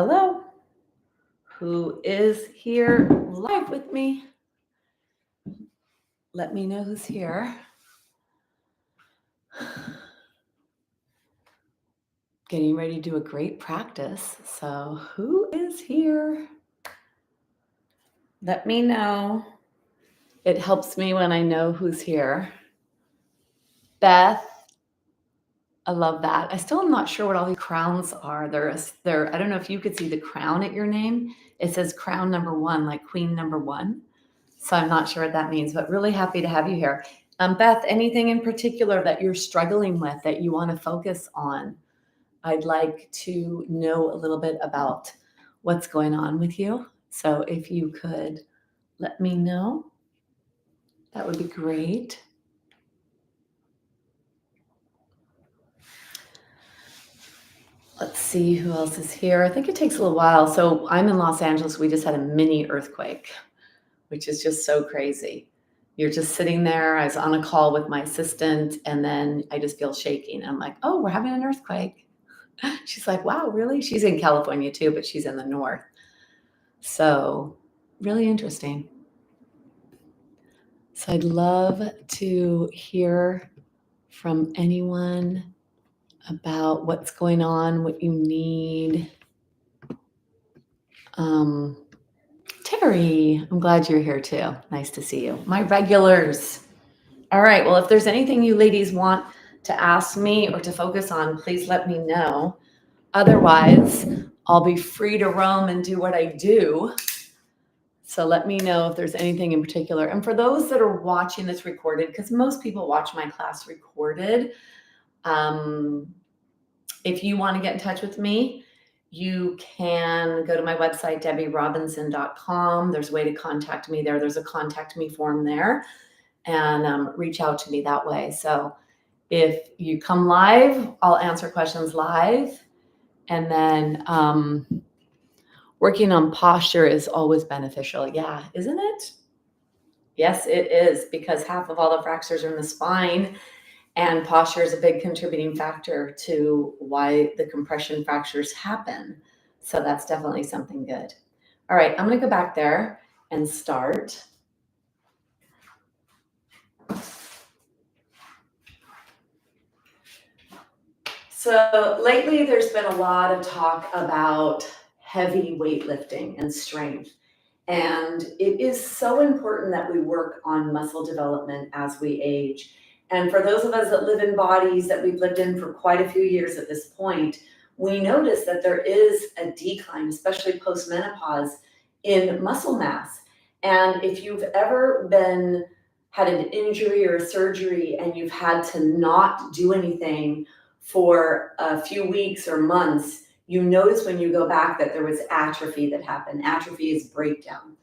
Hello, who is here live with me? Let me know who's here. Getting ready to do a great practice. So, who is here? Let me know. It helps me when I know who's here. Beth, I love that. I still am not sure what all these crowns are. I don't know if you could see the crown at your name. It says crown number 1, like queen number 1. So I'm not sure what that means, but really happy to have you here. Beth, anything in particular that you're struggling with that you want to focus on? I'd like to know a little bit about what's going on with you. So if you could let me know, that would be great. Let's see who else is here. I think it takes a little while. So I'm in Los Angeles. We just had a mini earthquake, which is just so crazy. You're just sitting there. I was on a call with my assistant, and then I just feel shaking. I'm like, oh, we're having an earthquake. She's like, wow, really? She's in California too, but she's in the north. So really interesting. So I'd love to hear from anyone about what's going on, what you need. Terry, I'm glad you're here too. Nice to see you. My regulars. All right. Well, if there's anything you ladies want to ask me or to focus on, please let me know. Otherwise, I'll be free to roam and do what I do. So let me know if there's anything in particular. And for those that are watching this recorded, because most people watch my class recorded, if you want to get in touch with me, you can go to my website, debbierobinson.com. There's a way to contact me there. There's a contact me form there, and reach out to me that way. So if you come live, I'll answer questions live. And then working on posture is always beneficial. Yeah, isn't it? Yes, it is, because half of all the fractures are in the spine, and posture is a big contributing factor to why the compression fractures happen. So that's definitely something good. All right, I'm going to go back there and start. So lately there's been a lot of talk about heavy weightlifting and strength. And it is so important that we work on muscle development as we age. And for those of us that live in bodies that we've lived in for quite a few years at this point, we notice that there is a decline, especially post-menopause, in muscle mass. And if you've ever had an injury or a surgery and you've had to not do anything for a few weeks or months, you notice when you go back that there was atrophy that happened. Atrophy is breakdown.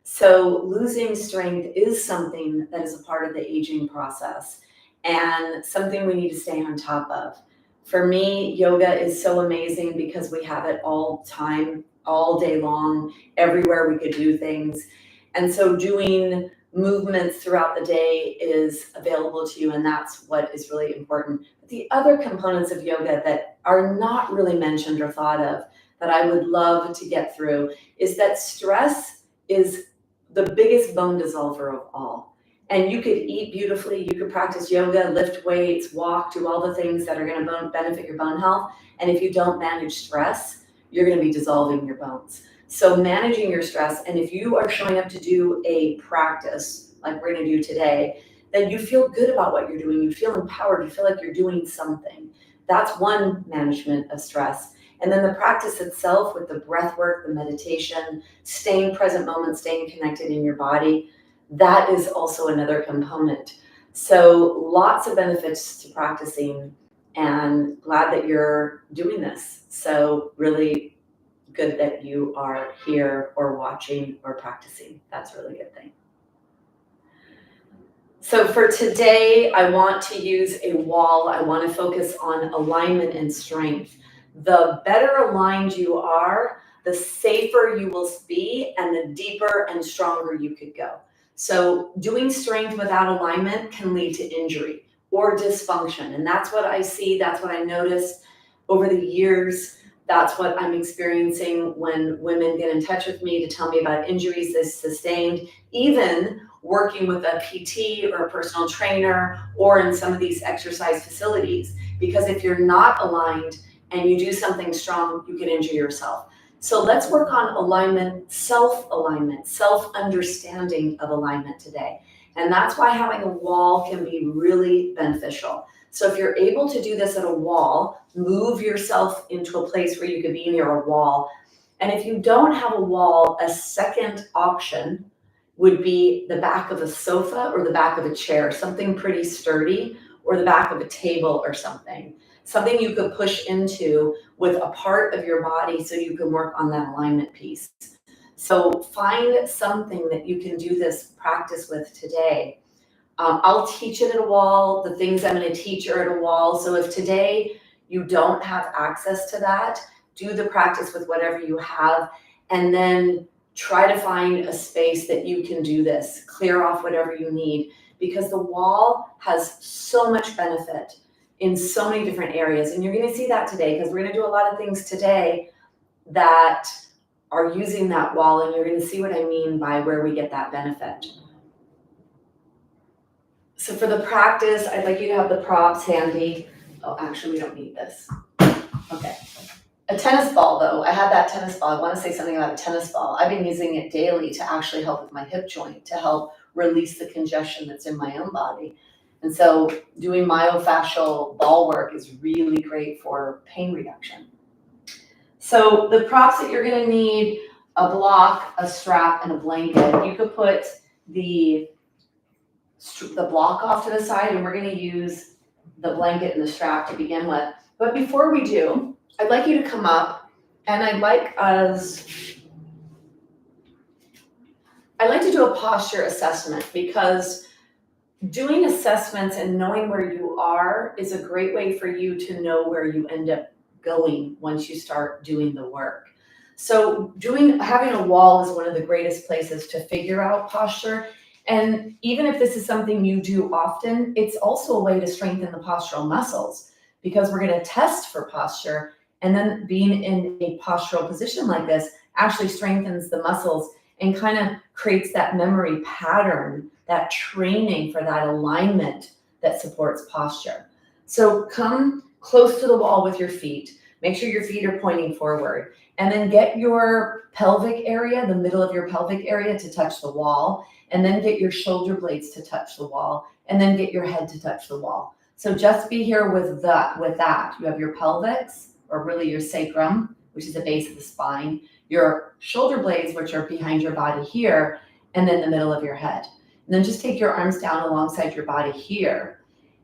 So losing strength is something that is a part of the aging process and something we need to stay on top of. For me, yoga is so amazing because we have it all time, all day long, everywhere we could do things. And so doing movements throughout the day is available to you, and that's what is really important. But the other components of yoga that are not really mentioned or thought of that I would love to get through is that stress is the biggest bone dissolver of all. And you could eat beautifully, you could practice yoga, lift weights, walk, do all the things that are going to benefit your bone health. And if you don't manage stress, you're going to be dissolving your bones. So managing your stress, and if you are showing up to do a practice like we're going to do today, then you feel good about what you're doing. You feel empowered. You feel like you're doing something. That's one management of stress. And then the practice itself with the breath work, the meditation, staying present moment, staying connected in your body, that is also another component. So lots of benefits to practicing, and glad that you're doing this. So really good that you are here or watching or practicing. That's a really good thing. So for today, I want to use a wall. I want to focus on alignment and strength. The better aligned you are, the safer you will be, and the deeper and stronger you could go. So doing strength without alignment can lead to injury or dysfunction. And that's what I see. That's what I noticed over the years. That's what I'm experiencing when women get in touch with me to tell me about injuries they sustained, even working with a PT or a personal trainer or in some of these exercise facilities. Because if you're not aligned and you do something strong, you can injure yourself. So let's work on alignment, self-understanding of alignment today. And that's why having a wall can be really beneficial. So if you're able to do this at a wall, move yourself into a place where you could be near a wall. And if you don't have a wall, a second option would be the back of a sofa or the back of a chair, something pretty sturdy, or the back of a table or something you could push into with a part of your body so you can work on that alignment piece. So find something that you can do this practice with today. I'll teach it at a wall. The things I'm going to teach are at a wall. So if today you don't have access to that, do the practice with whatever you have, and then try to find a space that you can do this. Clear off whatever you need, because the wall has so much benefit in so many different areas. And you're going to see that today, because we're going to do a lot of things today that are using that wall, and you're going to see what I mean by where we get that benefit. So for the practice, I'd like you to have the props handy. Oh, actually, we don't need this. Okay. A tennis ball, though. I had that tennis ball. I want to say something about a tennis ball. I've been using it daily to actually help with my hip joint, to help release the congestion that's in my own body. And so doing myofascial ball work is really great for pain reduction. So the props that you're going to need: a block, a strap, and a blanket. You could put the block off to the side, and we're going to use the blanket and the strap to begin with. But before we do, I'd like you to come up, and I'd like to do a posture assessment, because doing assessments and knowing where you are is a great way for you to know where you end up going once you start doing the work. So having a wall is one of the greatest places to figure out posture. And even if this is something you do often, it's also a way to strengthen the postural muscles, because we're going to test for posture, and then being in a postural position like this actually strengthens the muscles and kind of creates that memory pattern, that training for that alignment that supports posture. So come close to the wall with your feet. Make sure your feet are pointing forward, and then get your pelvic area, the middle of your pelvic area, to touch the wall, and then get your shoulder blades to touch the wall, and then get your head to touch the wall. So just be here with that. You have your pelvis, or really your sacrum, which is the base of the spine, your shoulder blades, which are behind your body here, and then the middle of your head. And then just take your arms down alongside your body here,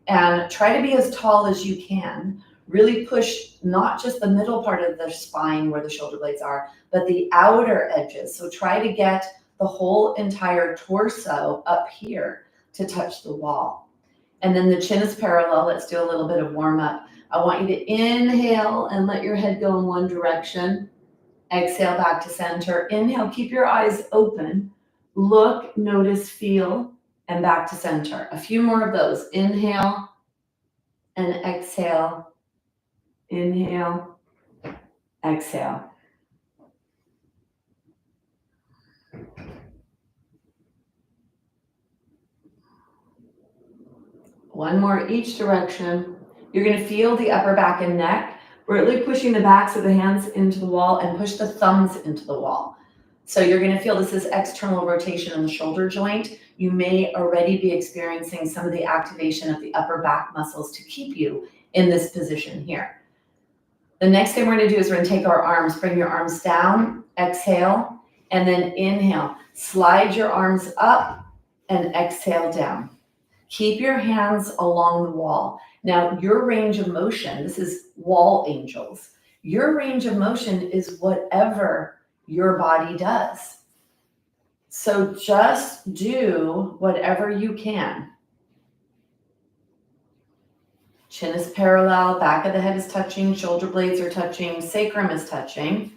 and try to be as tall as you can. Really push not just the middle part of the spine where the shoulder blades are, but the outer edges. So try to get the whole entire torso up here to touch the wall. And then the chin is parallel. Let's do a little bit of warm up. I want you to inhale and let your head go in one direction. Exhale back to center. Inhale, keep your eyes open. Look, notice, feel, and back to center. A few more of those. Inhale and exhale. Inhale, exhale. One more each direction. You're going to feel the upper back and neck, really pushing the backs of the hands into the wall and push the thumbs into the wall. So you're going to feel this is external rotation in the shoulder joint. You may already be experiencing some of the activation of the upper back muscles to keep you in this position here. The next thing we're going to do is we're going to take our arms, bring your arms down, exhale, and then inhale. Slide your arms up and exhale down. Keep your hands along the wall. Now, your range of motion, this is wall angels. Your range of motion is whatever your body does. So just do whatever you can. Chin is parallel, back of the head is touching, shoulder blades are touching, sacrum is touching.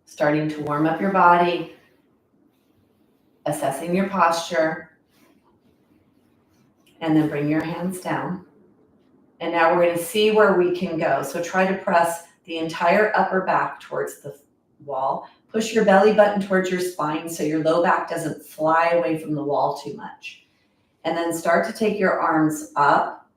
Starting to warm up your body, assessing your posture, and then bring your hands down. And now we're going to see where we can go. So try to press the entire upper back towards the wall. Push your belly button towards your spine so your low back doesn't fly away from the wall too much. And then start to take your arms up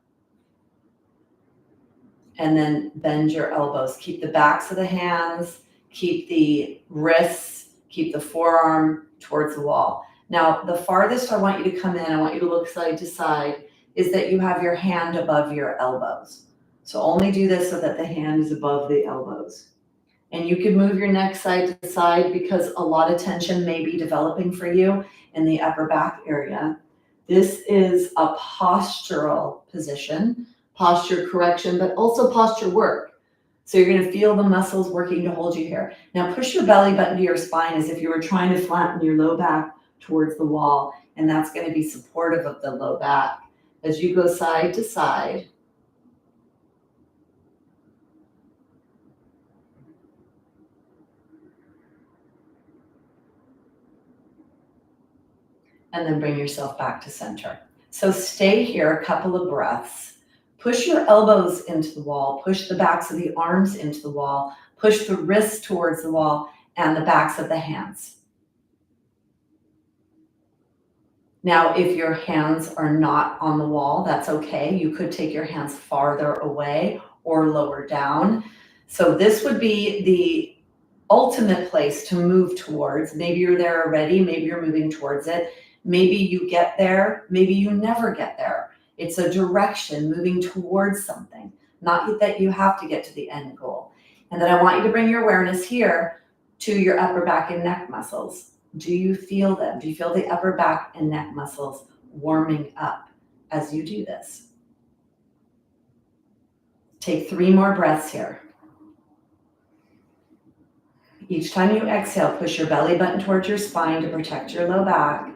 and then bend your elbows. Keep the backs of the hands, keep the wrists, keep the forearm towards the wall. Now, the farthest I want you to come in, I want you to look side to side, is that you have your hand above your elbows. So only do this so that the hand is above the elbows. And you can move your neck side to side because a lot of tension may be developing for you in the upper back area. This is a postural position, posture correction, but also posture work. So you're going to feel the muscles working to hold you here. Now push your belly button to your spine as if you were trying to flatten your low back towards the wall, and that's going to be supportive of the low back. As you go side to side, and then bring yourself back to center. So stay here a couple of breaths. Push your elbows into the wall, push the backs of the arms into the wall, push the wrists towards the wall and the backs of the hands. Now, if your hands are not on the wall, that's okay. You could take your hands farther away or lower down. So this would be the ultimate place to move towards. Maybe you're there already, maybe you're moving towards it. Maybe you get there, maybe you never get there. It's a direction moving towards something, not that you have to get to the end goal. And then I want you to bring your awareness here to your upper back and neck muscles. Do you feel them? Do you feel the upper back and neck muscles warming up as you do this? Take 3 more breaths here. Each time you exhale, push your belly button towards your spine to protect your low back.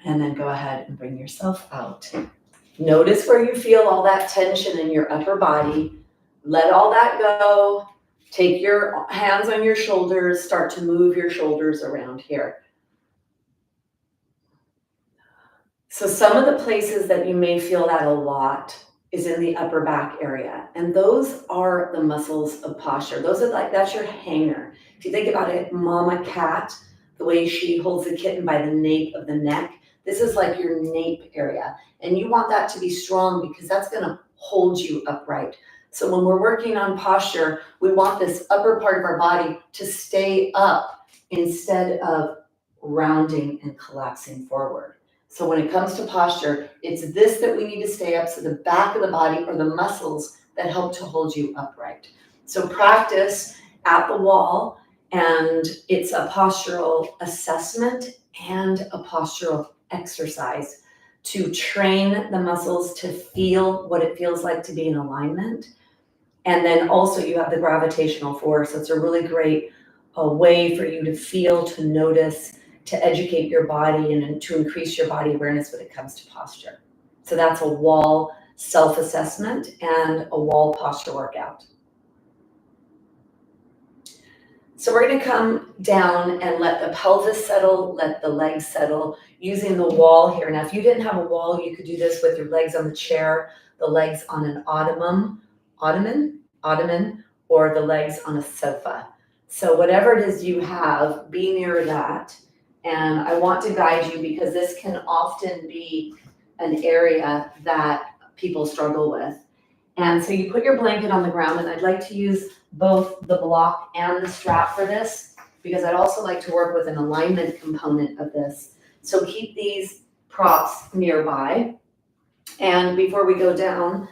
And then go ahead and bring yourself out. Notice where you feel all that tension in your upper body. Let all that go. Take your hands on your shoulders. Start to move your shoulders around here. So some of the places that you may feel that a lot is in the upper back area. And those are the muscles of posture. Those are that's your hanger. If you think about it, mama cat, the way she holds the kitten by the nape of the neck, this is like your nape area. And you want that to be strong because that's going to hold you upright. So when we're working on posture, we want this upper part of our body to stay up instead of rounding and collapsing forward. So when it comes to posture, it's this that we need to stay up, so the back of the body are the muscles that help to hold you upright. So practice at the wall, and it's a postural assessment and a postural exercise to train the muscles to feel what it feels like to be in alignment. And then also you have the gravitational force. It's a really great way for you to feel, to notice, to educate your body and to increase your body awareness when it comes to posture. So that's a wall self-assessment and a wall posture workout. So we're going to come down and let the pelvis settle, let the legs settle using the wall here. Now, if you didn't have a wall, you could do this with your legs on the chair, the legs on an ottoman, or the legs on a sofa. So whatever it is you have, be near that. And I want to guide you because this can often be an area that people struggle with. And so you put your blanket on the ground, and I'd like to use both the block and the strap for this because I'd also like to work with an alignment component of this. So keep these props nearby. And before we go down,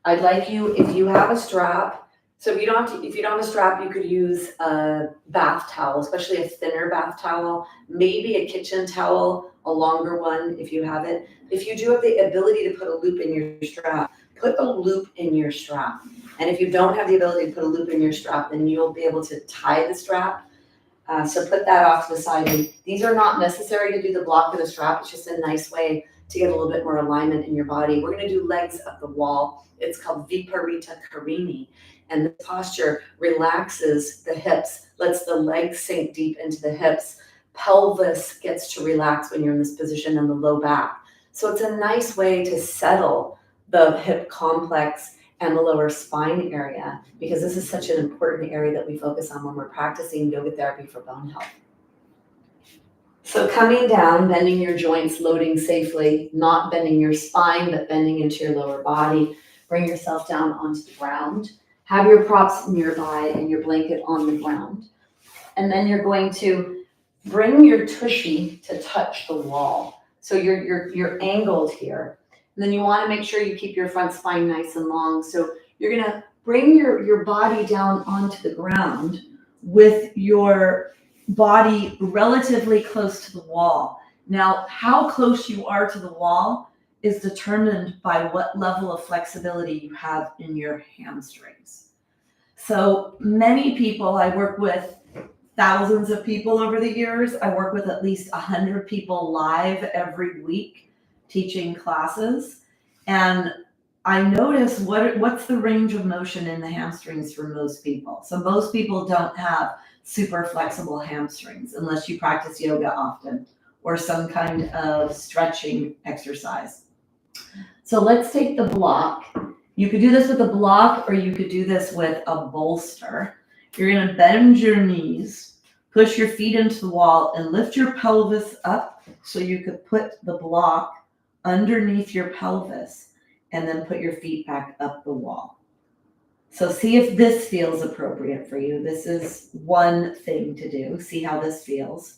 I'd like you, if you have a strap, so if you don't have a strap, you could use a bath towel, especially a thinner bath towel, maybe a kitchen towel, a longer one if you have it. If you do have the ability to put a loop in your strap, put a loop in your strap. And if you don't have the ability to put a loop in your strap, then you'll be able to tie the strap. So put that off to the side. And these are not necessary to do the block or the strap. It's just a nice way to get a little bit more alignment in your body. We're going to do legs up the wall. It's called Viparita Karini. And the posture relaxes the hips, lets the legs sink deep into the hips, pelvis gets to relax when you're in this position, and the low back. So it's a nice way to settle the hip complex and the lower spine area, because this is such an important area that we focus on when we're practicing yoga therapy for bone health. So coming down, bending your joints, loading safely, not bending your spine, but bending into your lower body. Bring yourself down onto the ground. Have your props nearby and your blanket on the ground. And then you're going to bring your tushy to touch the wall. So you're angled here. And then you want to make sure you keep your front spine nice and long. So you're going to bring your body down onto the ground with your body relatively close to the wall. Now, how close you are to the wall is determined by what level of flexibility you have in your hamstrings. So many people, I work with thousands of people over the years. I work with at least 100 people live every week teaching classes. And I notice what's the range of motion in the hamstrings for most people. So most people don't have super flexible hamstrings unless you practice yoga often or some kind of stretching exercise. So let's take the block. You could do this with a block, or you could do this with a bolster. You're going to bend your knees, push your feet into the wall, and lift your pelvis up so you could put the block underneath your pelvis, and then put your feet back up the wall. So see if this feels appropriate for you. This is one thing to do. See how this feels.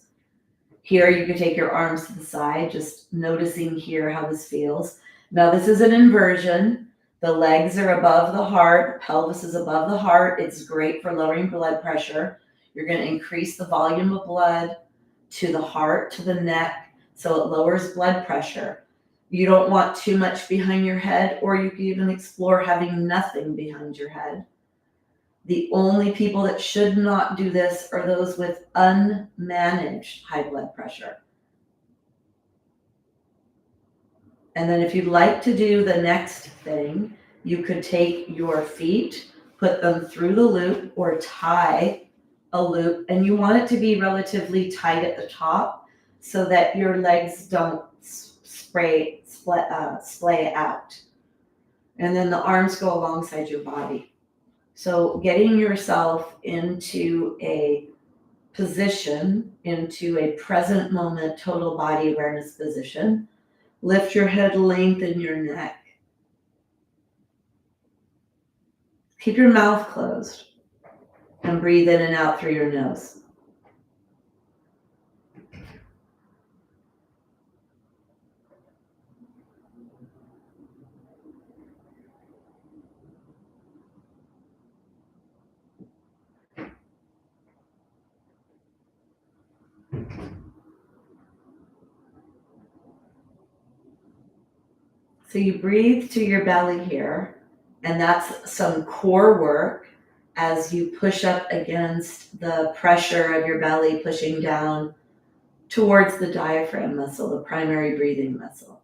Here, you could take your arms to the side, just noticing here how this feels. Now, this is an inversion. The legs are above the heart, the pelvis is above the heart. It's great for lowering blood pressure. You're going to increase the volume of blood to the heart, to the neck, so it lowers blood pressure. You don't want too much behind your head, or you can even explore having nothing behind your head. The only people that should not do this are those with unmanaged high blood pressure. And then if you'd like to do the next thing, you could take your feet, put them through the loop, or tie a loop, and you want it to be relatively tight at the top so that your legs don't splay out. And then the arms go alongside your body. So getting yourself into a position, into a present moment total body awareness position. Lift your head, lengthen your neck. Keep your mouth closed and breathe in and out through your nose. So you breathe to your belly here, and that's some core work as you push up against the pressure of your belly, pushing down towards the diaphragm muscle, the primary breathing muscle.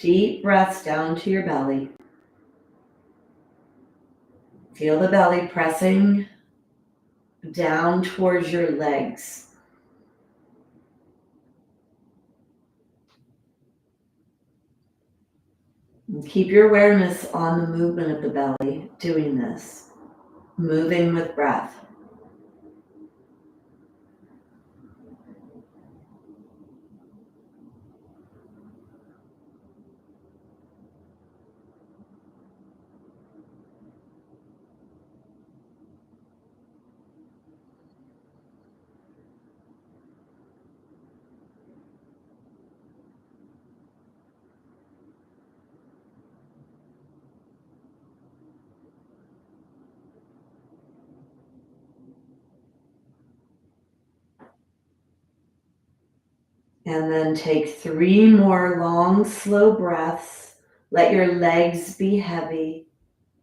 Deep breaths down to your belly. Feel the belly pressing down towards your legs. And keep your awareness on the movement of the belly, doing this, moving with breath. And then take 3 more long, slow breaths. Let your legs be heavy.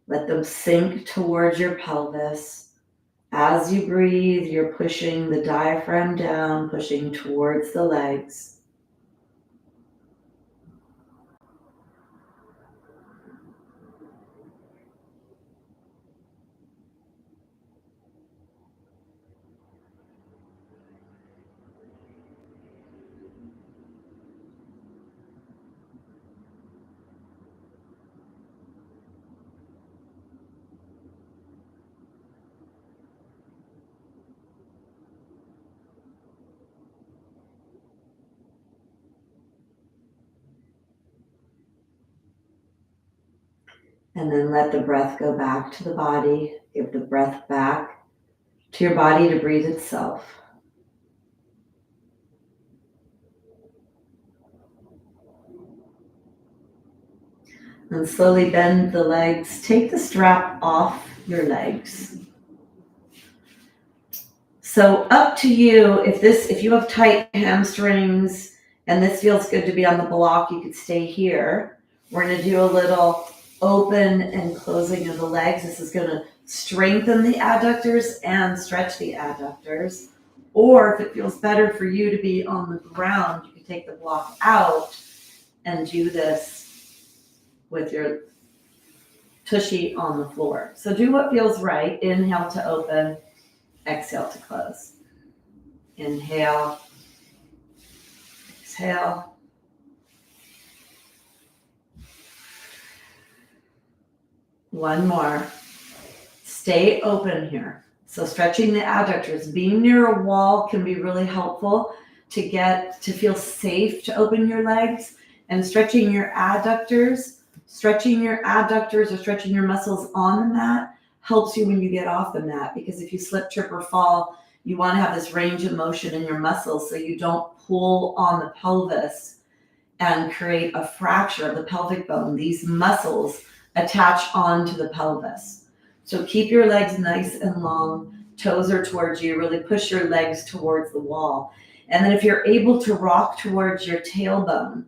Let them sink towards your pelvis. As you breathe, you're pushing the diaphragm down, pushing towards the legs. And then let the breath go back to the body. Give the breath back to your body to breathe itself. And slowly bend the legs. Take the strap off your legs. So up to you, if you have tight hamstrings and this feels good to be on the block, you could stay here. We're gonna do a little open and closing of the legs. This is gonna strengthen the adductors and stretch the adductors. Or if it feels better for you to be on the ground, you can take the block out and do this with your tushy on the floor. So do what feels right. Inhale to open, exhale to close. Inhale, exhale. One more. Stay open here. So stretching the adductors. Being near a wall can be really helpful to feel safe to open your legs, and stretching your adductors or stretching your muscles on the mat helps you when you get off the mat, because if you slip, trip, or fall, you want to have this range of motion in your muscles so you don't pull on the pelvis and create a fracture of the pelvic bone. These muscles attach onto the pelvis. So keep your legs nice and long, toes are towards you, really push your legs towards the wall. And then if you're able to rock towards your tailbone,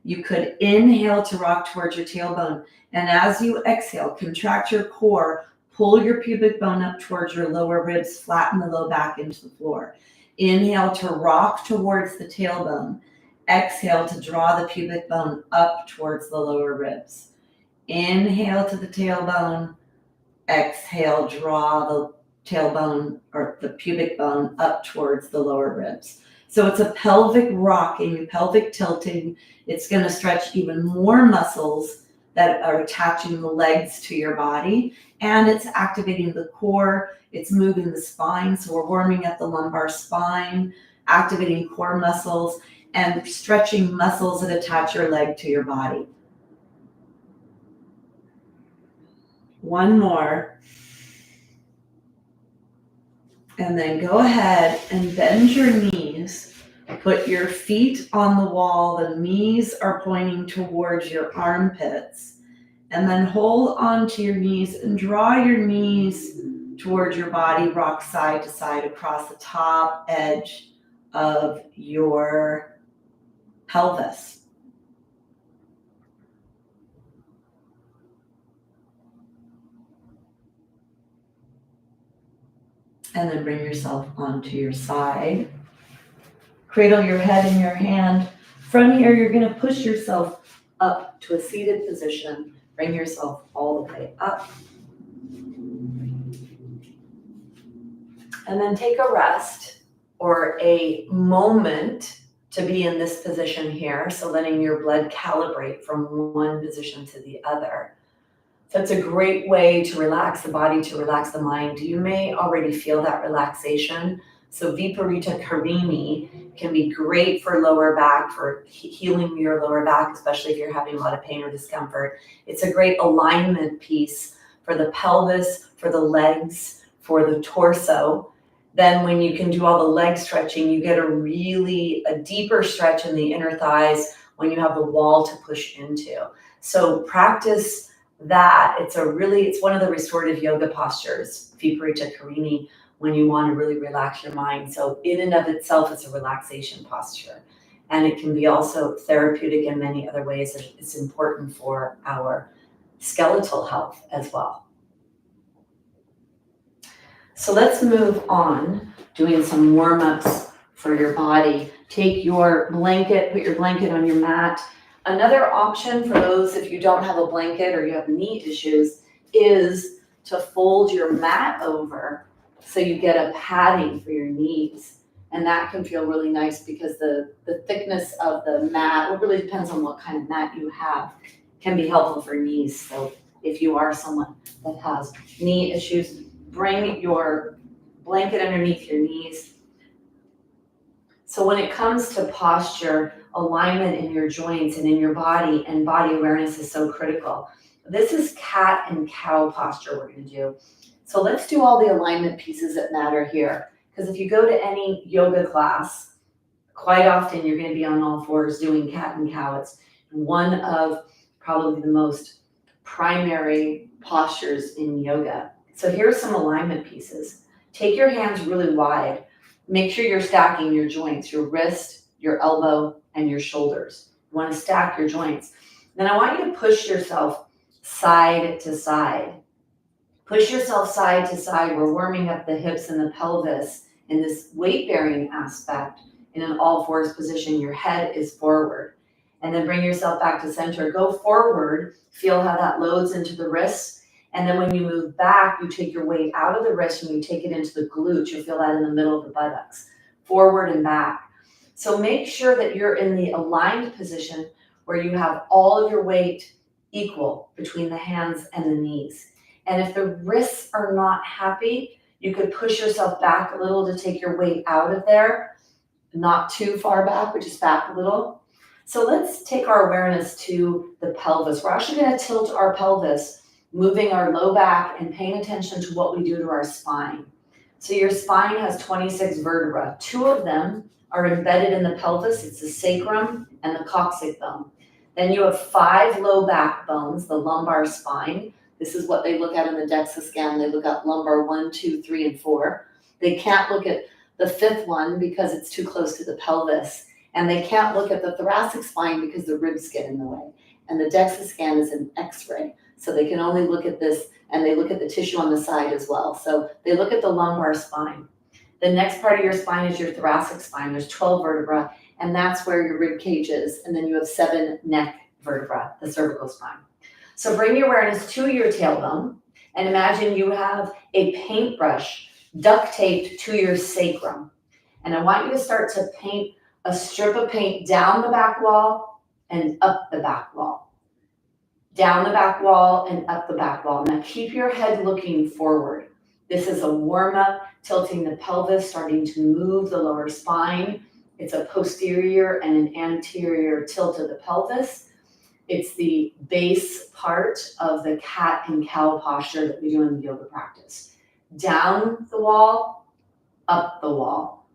you could inhale to rock towards your tailbone. And as you exhale, contract your core, pull your pubic bone up towards your lower ribs, flatten the low back into the floor. Inhale to rock towards the tailbone. Exhale to draw the pubic bone up towards the lower ribs. Inhale to the tailbone. Exhale, draw the tailbone or the pubic bone up towards the lower ribs. So it's a pelvic rocking, pelvic tilting. It's going to stretch even more muscles that are attaching the legs to your body, and it's activating the core. It's moving the spine. So we're warming up the lumbar spine, activating core muscles, and stretching muscles that attach your leg to your body. One more. And then go ahead and bend your knees. Put your feet on the wall. The knees are pointing towards your armpits. And then hold onto your knees and draw your knees towards your body. Rock side to side across the top edge of your pelvis. And then bring yourself onto your side. Cradle your head in your hand. From here, you're going to push yourself up to a seated position. Bring yourself all the way up. And then take a rest or a moment to be in this position here. So letting your blood calibrate from one position to the other. So it's a great way to relax the body, to relax the mind. You may already feel that relaxation. So Viparita Karini can be great for lower back, for healing your lower back, especially if you're having a lot of pain or discomfort. It's a great alignment piece for the pelvis, for the legs, for the torso. Then when you can do all the leg stretching, you get a deeper stretch in the inner thighs when you have the wall to push into. So practice that. It's one of the restorative yoga postures, Viparita Karini, when you want to really relax your mind. So in and of itself, it's a relaxation posture. and it can be also therapeutic in many other ways. It's important for our skeletal health as well. So let's move on, doing some warm-ups for your body. Take your blanket, put your blanket on your mat. Another option for those if you don't have a blanket or you have knee issues is to fold your mat over so you get a padding for your knees. And that can feel really nice because the thickness of the mat, it really depends on what kind of mat you have, can be helpful for knees. So if you are someone that has knee issues, bring your blanket underneath your knees. So when it comes to posture, alignment in your joints and in your body and body awareness is so critical. This is cat and cow posture we're going to do. So let's do all the alignment pieces that matter here. Because if you go to any yoga class, quite often you're going to be on all fours doing cat and cow. It's one of probably the most primary postures in yoga. So here's some alignment pieces. Take your hands really wide. Make sure you're stacking your joints, your wrist, your elbow, and your shoulders. You want to stack your joints. Then I want you to push yourself side to side. Push yourself side to side. We're warming up the hips and the pelvis in this weight-bearing aspect in an all-fours position. Your head is forward. And then bring yourself back to center. Go forward. Feel how that loads into the wrists. And then when you move back, you take your weight out of the wrist and you take it into the glutes. You'll feel that in the middle of the buttocks. Forward and back. So make sure that you're in the aligned position where you have all of your weight equal between the hands and the knees. And if the wrists are not happy, you could push yourself back a little to take your weight out of there. Not too far back, but just back a little. So let's take our awareness to the pelvis. We're actually going to tilt our pelvis, moving our low back and paying attention to what we do to our spine. So your spine has 26 vertebrae. 2 of them are embedded in the pelvis. It's the sacrum and the coccyx bone. Then you have 5 low back bones, the lumbar spine. This is what they look at in the DEXA scan. They look at lumbar 1, 2, 3, and 4. They can't look at the 5th one because it's too close to the pelvis. And they can't look at the thoracic spine because the ribs get in the way. And the DEXA scan is an X-ray. So they can only look at this, and they look at the tissue on the side as well. So they look at the lumbar spine. The next part of your spine is your thoracic spine. There's 12 vertebrae, and that's where your rib cage is. And then you have 7 neck vertebrae, the cervical spine. So bring your awareness to your tailbone, and imagine you have a paintbrush duct taped to your sacrum. And I want you to start to paint a strip of paint down the back wall and up the back wall. Down the back wall and up the back wall. Now keep your head looking forward. This is a warm-up, tilting the pelvis, starting to move the lower spine. It's a posterior and an anterior tilt of the pelvis. It's the base part of the cat and cow posture that we do in the yoga practice. Down the wall, up the wall.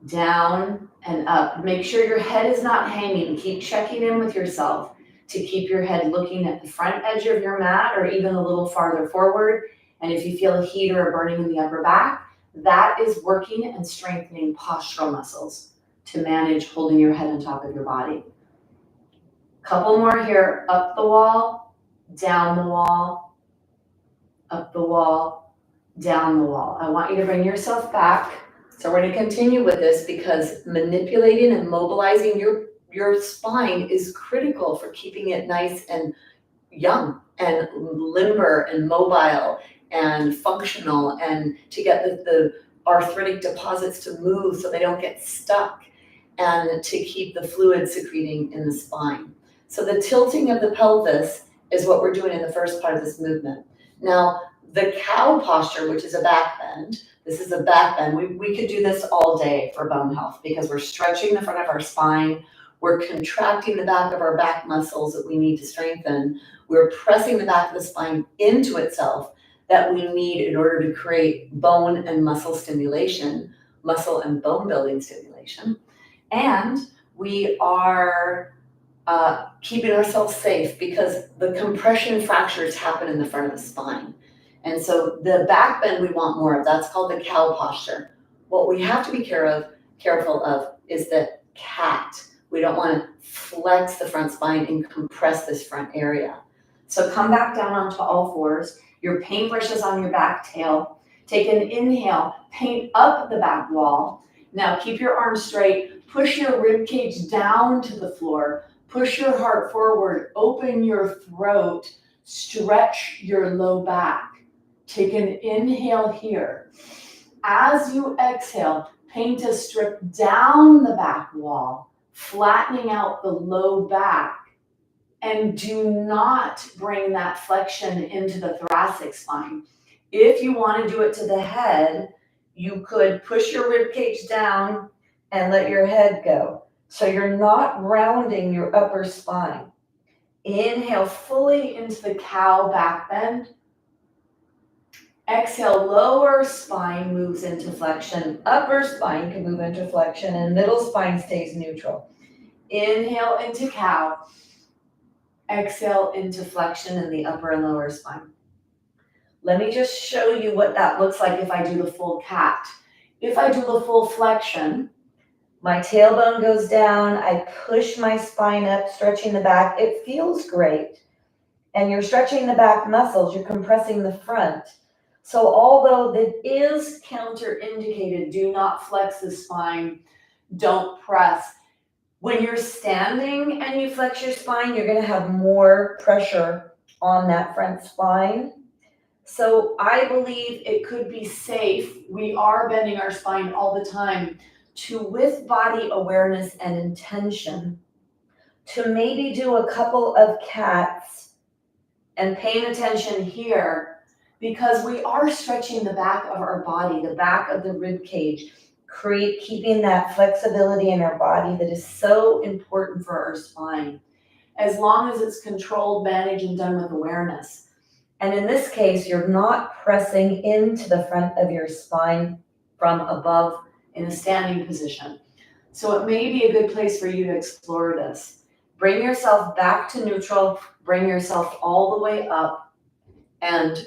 Down and up. Make sure your head is not hanging. Keep checking in with yourself to keep your head looking at the front edge of your mat or even a little farther forward. And if you feel a heat or a burning in the upper back, that is working and strengthening postural muscles to manage holding your head on top of your body. Couple more here. Up the wall, down the wall, up the wall, down the wall. I want you to bring yourself back. So we're going to continue with this because manipulating and mobilizing your spine is critical for keeping it nice and young and limber and mobile and functional, and to get the arthritic deposits to move so they don't get stuck, and to keep the fluid secreting in the spine. So the tilting of the pelvis is what we're doing in the first part of this movement. Now, the cow posture, which is a back bend, this is a back bend. We could do this all day for bone health because we're stretching the front of our spine. We're contracting the back of our back muscles that we need to strengthen. We're pressing the back of the spine into itself that we need in order to create bone and muscle stimulation, muscle and bone building stimulation. And we are keeping ourselves safe because the compression fractures happen in the front of the spine. And so the back bend we want more of. That's called the cow posture. What we have to be careful of is that cat. We don't want to flex the front spine and compress this front area. So come back down onto all fours. Your paintbrush is on your back tail. Take an inhale, paint up the back wall. Now keep your arms straight. Push your rib cage down to the floor. Push your heart forward. Open your throat. Stretch your low back. Take an inhale here. As you exhale, paint a strip down the back wall, flattening out the low back. And do not bring that flexion into the thoracic spine. If you want to do it to the head, you could push your rib cage down and let your head go. So you're not rounding your upper spine. Inhale fully into the cow back bend. Exhale, lower spine moves into flexion. Upper spine can move into flexion and middle spine stays neutral. Inhale into cow. Exhale into flexion in the upper and lower spine. Let me just show you what that looks like if I do the full cat. If I do the full flexion, my tailbone goes down, I push my spine up, stretching the back. It feels great. And you're stretching the back muscles, you're compressing the front. So although that is counterindicated, do not flex the spine, don't press. When you're standing and you flex your spine, you're going to have more pressure on that front spine. So I believe it could be safe. We are bending our spine all the time to, with body awareness and intention, to maybe do a couple of cats and paying attention here, because we are stretching the back of our body, the back of the rib cage, keeping that flexibility in our body that is so important for our spine, as long as it's controlled, managed, and done with awareness. And in this case, you're not pressing into the front of your spine from above in a standing position. So it may be a good place for you to explore this. Bring yourself back to neutral, bring yourself all the way up, and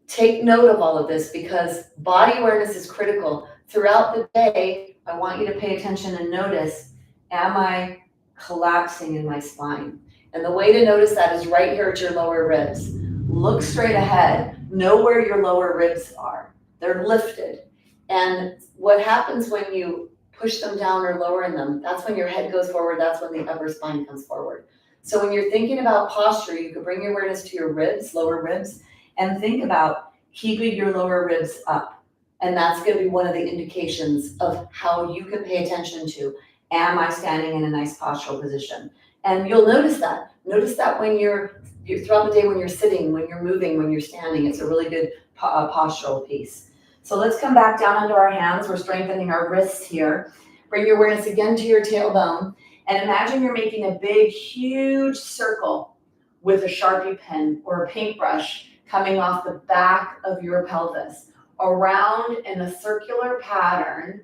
take note of all of this, because body awareness is critical. Throughout the day, I want you to pay attention and notice, am I collapsing in my spine? And the way to notice that is right here at your lower ribs. Look straight ahead. Know where your lower ribs are. They're lifted. And what happens when you push them down or lower in them, that's when your head goes forward, that's when the upper spine comes forward. So when you're thinking about posture, you could bring your awareness to your ribs, lower ribs, and think about keeping your lower ribs up. And that's going to be one of the indications of how you can pay attention to, am I standing in a nice postural position? And you'll notice that. Notice that when you're throughout the day, when you're sitting, when you're moving, when you're standing. It's a really good postural piece. So let's come back down onto our hands. We're strengthening our wrists here. Bring your awareness again to your tailbone. And imagine you're making a big, huge circle with a Sharpie pen or a paintbrush coming off the back of your pelvis, around in a circular pattern,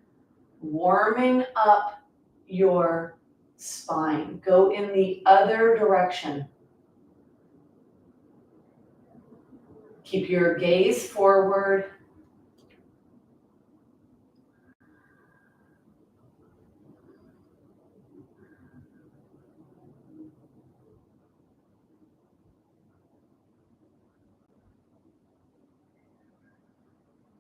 warming up your spine. Go in the other direction. Keep your gaze forward.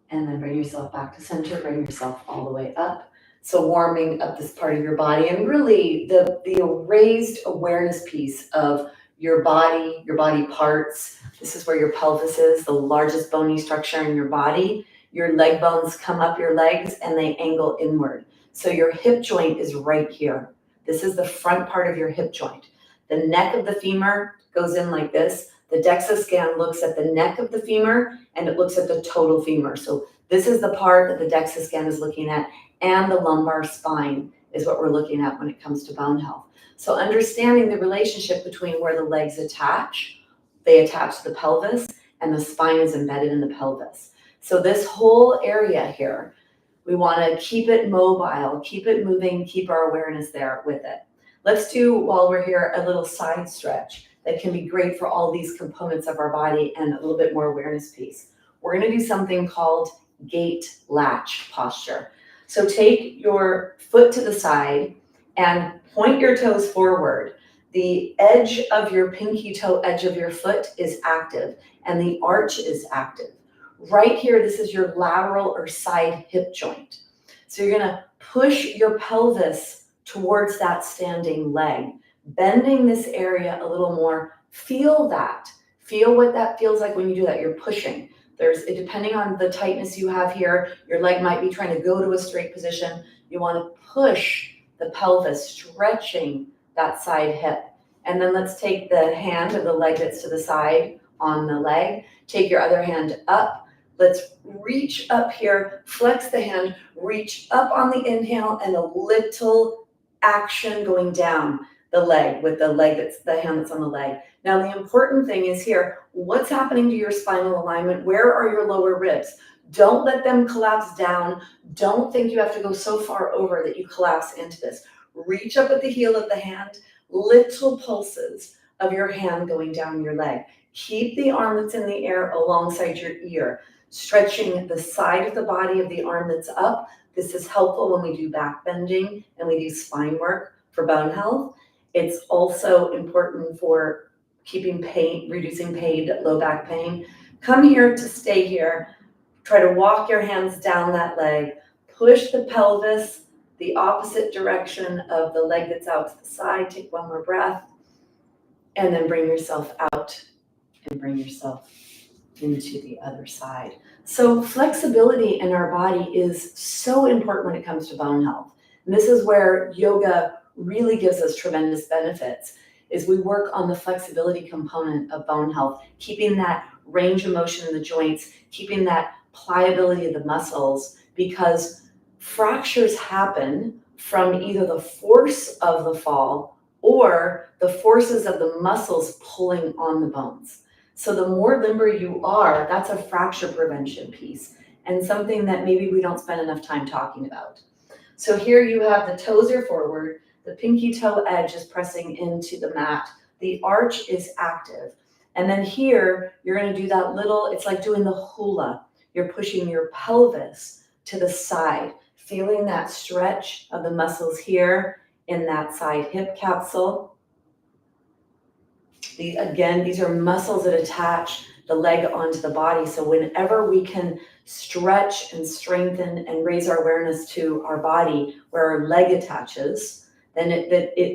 And then bring yourself back to center, bring yourself all the way up. So warming up this part of your body, and really the raised awareness piece of your body parts. This is where your pelvis is, the largest bony structure in your body. Your leg bones come up your legs and they angle inward. So your hip joint is right here. This is the front part of your hip joint. The neck of the femur goes in like this. The DEXA scan looks at the neck of the femur and it looks at the total femur. So this is the part that the DEXA scan is looking at, and the lumbar spine is what we're looking at when it comes to bone health. So understanding the relationship between where the legs attach, they attach to the pelvis, and the spine is embedded in the pelvis. So this whole area here, we want to keep it mobile, keep it moving, keep our awareness there with it. Let's do, while we're here, a little side stretch that can be great for all these components of our body and a little bit more awareness piece. We're going to do something called gate latch posture. So take your foot to the side and point your toes forward. The edge of your pinky toe edge of your foot is active and the arch is active. Right here, this is your lateral or side hip joint. So you're gonna push your pelvis towards that standing leg, bending this area a little more. Feel that. Feel what that feels like when you do that. You're pushing. Depending on the tightness you have here, your leg might be trying to go to a straight position. You want to push the pelvis, stretching that side hip. And then let's take the hand of the leg that's to the side on the leg. Take your other hand up. Let's reach up here, flex the hand, reach up on the inhale, and a little action going down the leg with the hand that's on the leg. Now, the important thing is here, what's happening to your spinal alignment? Where are your lower ribs? Don't let them collapse down. Don't think you have to go so far over that you collapse into this. Reach up at the heel of the hand, little pulses of your hand going down your leg. Keep the arm that's in the air alongside your ear, stretching the side of the body of the arm that's up. This is helpful when we do back bending and we do spine work for bone health. It's also important for keeping pain, reducing pain, low back pain. Come here to stay here. Try to walk your hands down that leg. Push the pelvis the opposite direction of the leg that's out to the side. Take one more breath. And then bring yourself out and bring yourself into the other side. So flexibility in our body is so important when it comes to bone health. And this is where yoga really gives us tremendous benefits, is we work on the flexibility component of bone health, keeping that range of motion in the joints, keeping that pliability of the muscles, because fractures happen from either the force of the fall or the forces of the muscles pulling on the bones. So the more limber you are, that's a fracture prevention piece, and something that maybe we don't spend enough time talking about. So here you have the toes are forward, the pinky toe edge is pressing into the mat, the arch is active. And then here, you're gonna do that little, it's like doing the hula. You're pushing your pelvis to the side, feeling that stretch of the muscles here in that side hip capsule. Again, these are muscles that attach the leg onto the body. So whenever we can stretch and strengthen and raise our awareness to our body where our leg attaches, then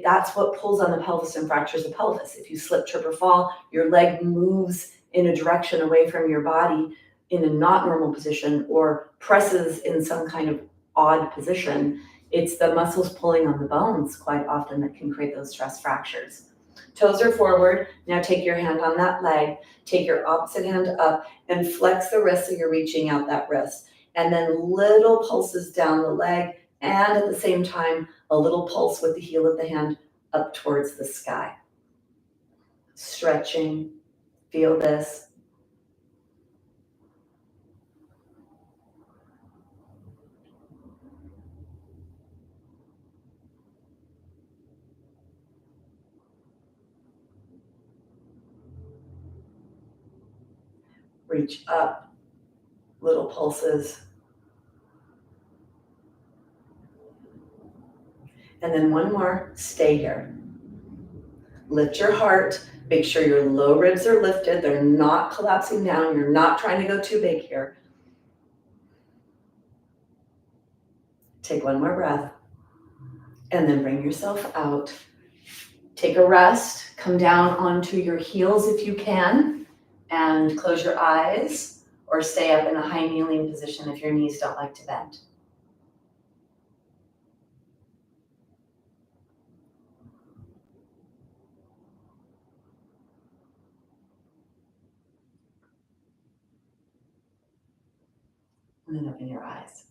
that's what pulls on the pelvis and fractures the pelvis. If you slip, trip, or fall, your leg moves in a direction away from your body in a not normal position or presses in some kind of odd position. It's the muscles pulling on the bones quite often that can create those stress fractures. Toes are forward. Now take your hand on that leg, take your opposite hand up and flex the wrist so you're reaching out that wrist. And then little pulses down the leg, and at the same time, a little pulse with the heel of the hand up towards the sky. Stretching, feel this. Reach up, little pulses. And then one more, stay here. Lift your heart, make sure your low ribs are lifted, they're not collapsing down, you're not trying to go too big here. Take one more breath, and then bring yourself out. Take a rest, come down onto your heels if you can, and close your eyes, or stay up in a high kneeling position if your knees don't like to bend. And then open your eyes.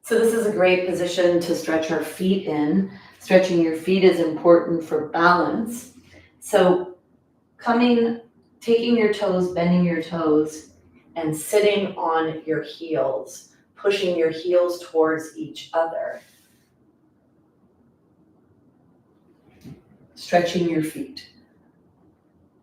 So this is a great position to stretch our feet in. Stretching your feet is important for balance. So taking your toes, bending your toes, and sitting on your heels, pushing your heels towards each other. Stretching your feet.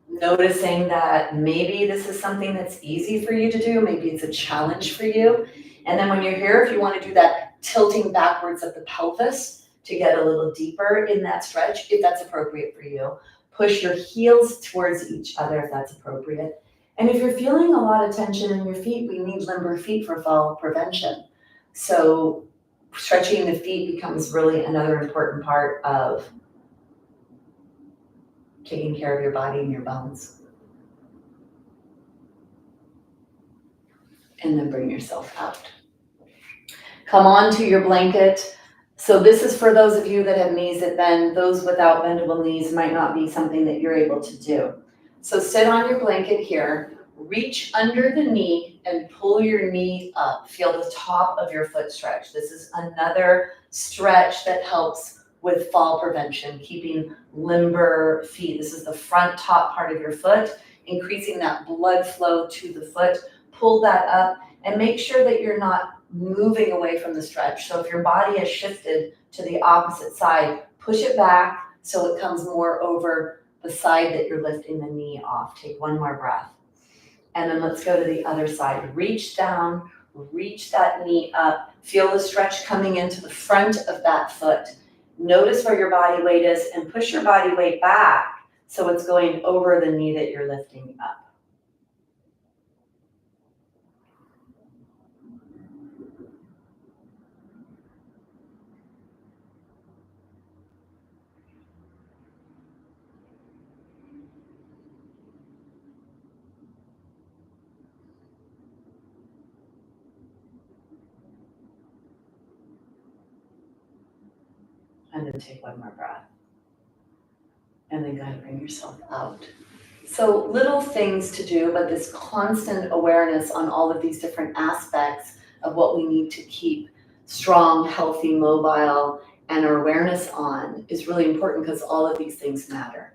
Noticing that maybe this is something that's easy for you to do, maybe it's a challenge for you. And then when you're here, if you want to do that tilting backwards of the pelvis, to get a little deeper in that stretch, if that's appropriate for you. Push your heels towards each other if that's appropriate. And if you're feeling a lot of tension in your feet, we need limber feet for fall prevention. So stretching the feet becomes really another important part of taking care of your body and your bones. And then bring yourself out. Come onto your blanket. So this is for those of you that have knees that bend. Those without bendable knees might not be something that you're able to do. So sit on your blanket here, reach under the knee and pull your knee up. Feel the top of your foot stretch. This is another stretch that helps with fall prevention, keeping limber feet. This is the front top part of your foot, increasing that blood flow to the foot. Pull that up and make sure that you're not moving away from the stretch. So if your body has shifted to the opposite side, push it back so it comes more over the side that you're lifting the knee off. Take one more breath. And then let's go to the other side. Reach down, reach that knee up. Feel the stretch coming into the front of that foot. Notice where your body weight is and push your body weight back so it's going over the knee that you're lifting up. And then take one more breath. And then go ahead and bring yourself out. So little things to do, but this constant awareness on all of these different aspects of what we need to keep strong, healthy, mobile, and our awareness on is really important because all of these things matter.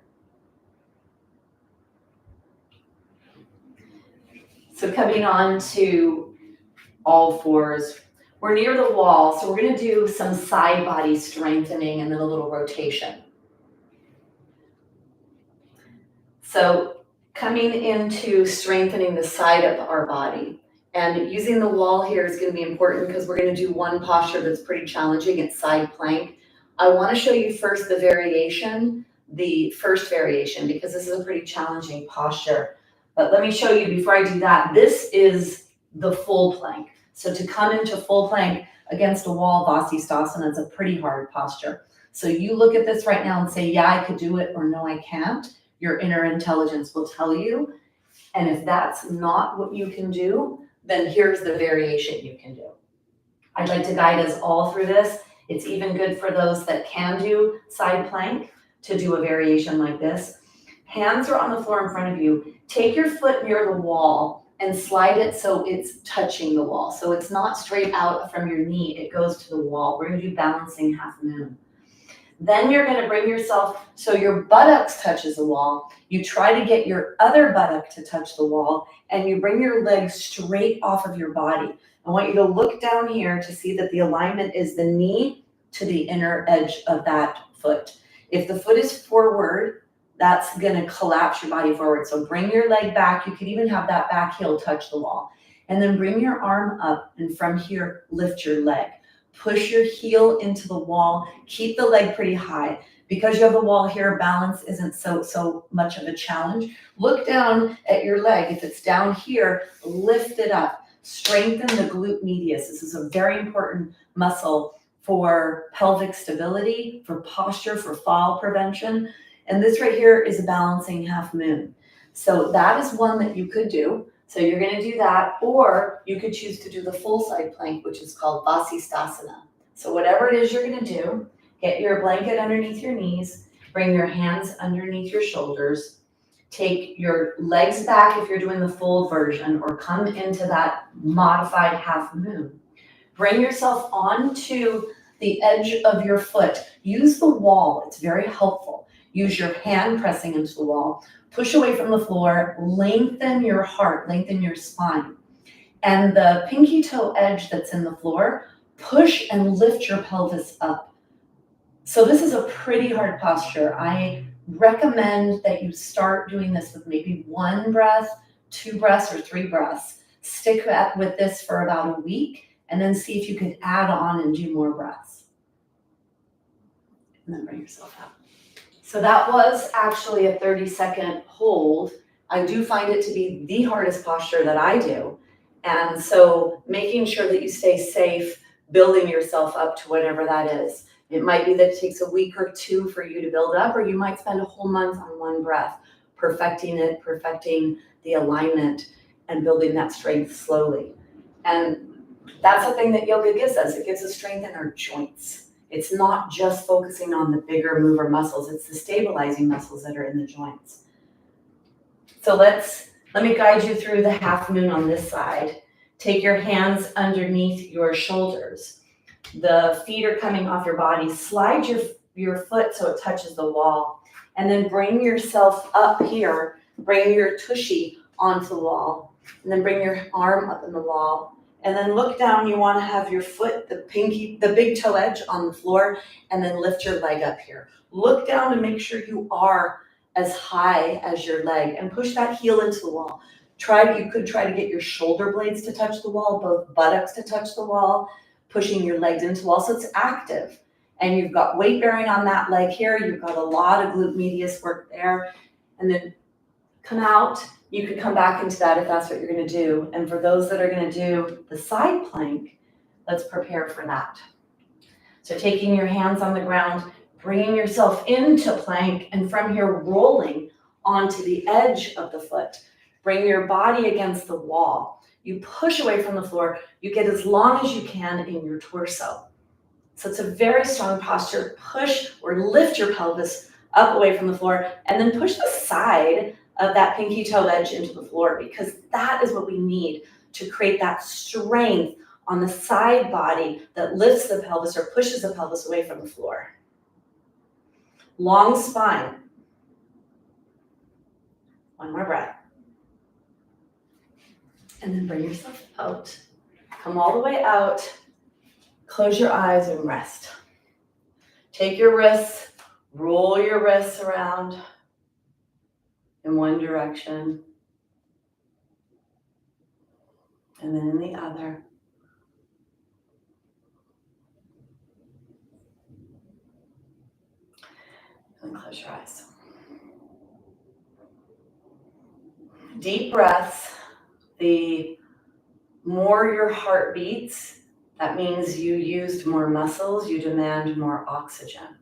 So coming on to all fours, we're near the wall, so we're going to do some side body strengthening and then a little rotation. So coming into strengthening the side of our body, and using the wall here is going to be important because we're going to do one posture that's pretty challenging. It's side plank. I want to show you first the variation, the first variation, because this is a pretty challenging posture. But let me show you before I do that. This is the full plank. So to come into full plank against a wall, Vasisthasana, is a pretty hard posture. So you look at this right now and say, yeah, I could do it, or no, I can't. Your inner intelligence will tell you. And if that's not what you can do, then here's the variation you can do. I'd like to guide us all through this. It's even good for those that can do side plank to do a variation like this. Hands are on the floor in front of you. Take your foot near the wall and slide it so it's touching the wall. So it's not straight out from your knee, it goes to the wall. We're gonna do balancing half moon. Then you're gonna bring yourself so your buttocks touches the wall. You try to get your other buttock to touch the wall, and you bring your legs straight off of your body. I want you to look down here to see that the alignment is the knee to the inner edge of that foot. If the foot is forward, that's gonna collapse your body forward. So bring your leg back. You could even have that back heel touch the wall. And then bring your arm up, and from here, lift your leg. Push your heel into the wall. Keep the leg pretty high. Because you have the wall here, balance isn't so much of a challenge. Look down at your leg. If it's down here, lift it up. Strengthen the glute medius. This is a very important muscle for pelvic stability, for posture, for fall prevention. And this right here is a balancing half moon. So that is one that you could do. So you're going to do that, or you could choose to do the full side plank, which is called Vasisthasana. So whatever it is you're going to do, get your blanket underneath your knees, bring your hands underneath your shoulders, take your legs back if you're doing the full version, or come into that modified half moon. Bring yourself onto the edge of your foot. Use the wall, it's very helpful. Use your hand pressing into the wall. Push away from the floor, lengthen your heart, lengthen your spine. And the pinky toe edge that's in the floor, push and lift your pelvis up. So this is a pretty hard posture. I recommend that you start doing this with maybe 1 breath, 2 breaths, or 3 breaths. Stick with this for about a week, and then see if you can add on and do more breaths. and then bring yourself up. So that was actually a 30-second hold. I do find it to be the hardest posture that I do. And so making sure that you stay safe, building yourself up to whatever that is. It might be that it takes a week or two for you to build up, or you might spend a whole month on one breath, perfecting it, perfecting the alignment, and building that strength slowly. And that's the thing that yoga gives us. It gives us strength in our joints. It's not just focusing on the bigger mover muscles, it's the stabilizing muscles that are in the joints. So let me guide you through the half moon on this side. Take your hands underneath your shoulders. The feet are coming off your body. Slide your foot so it touches the wall. And then bring yourself up here. Bring your tushy onto the wall. And then bring your arm up in the wall. And then look down. You want to have your foot, the big toe edge on the floor, and then lift your leg up here. Look down and make sure you are as high as your leg, and push that heel into the wall. You could try to get your shoulder blades to touch the wall, both buttocks to touch the wall, pushing your legs into the wall, so it's active. And you've got weight bearing on that leg here. You've got a lot of glute medius work there. And then come out. You could come back into that if that's what you're going to do. And for those that are going to do the side plank, let's prepare for that. So taking your hands on the ground, bringing yourself into plank, and from here rolling onto the edge of the foot. Bring your body against the wall. You push away from the floor. You get as long as you can in your torso. So it's a very strong posture. Push or lift your pelvis up away from the floor, and then push the side of that pinky toe edge into the floor, because that is what we need to create that strength on the side body that lifts the pelvis or pushes the pelvis away from the floor. Long spine. One more breath. And then bring yourself out. Come all the way out. Close your eyes and rest. Take your wrists, roll your wrists around in one direction, and then in the other. And close your eyes. Deep breaths. The more your heart beats, that means you used more muscles, you demand more oxygen.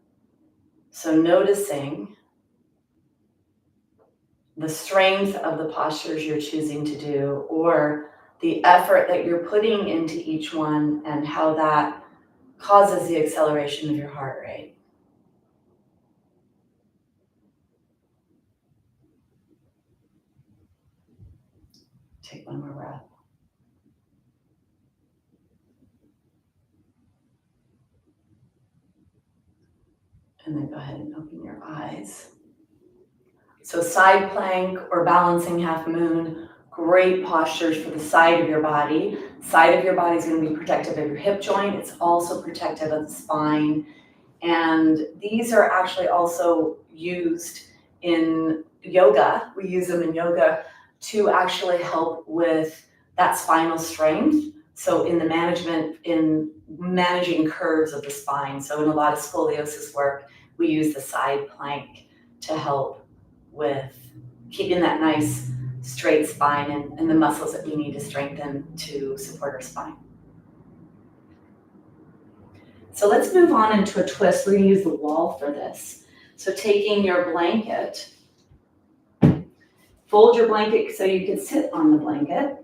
So noticing the strength of the postures you're choosing to do, or the effort that you're putting into each one, and how that causes the acceleration of your heart rate. Take one more breath. And then go ahead and open your eyes. So side plank or balancing half moon, great postures for the side of your body. Side of your body is going to be protective of your hip joint. It's also protective of the spine. And these are actually also used in yoga. We use them in yoga to actually help with that spinal strength. So in managing curves of the spine. So in a lot of scoliosis work, we use the side plank to help with keeping that nice straight spine and the muscles that we need to strengthen to support our spine. So let's move on into a twist. We're going to use the wall for this. So taking your blanket, fold your blanket so you can sit on the blanket.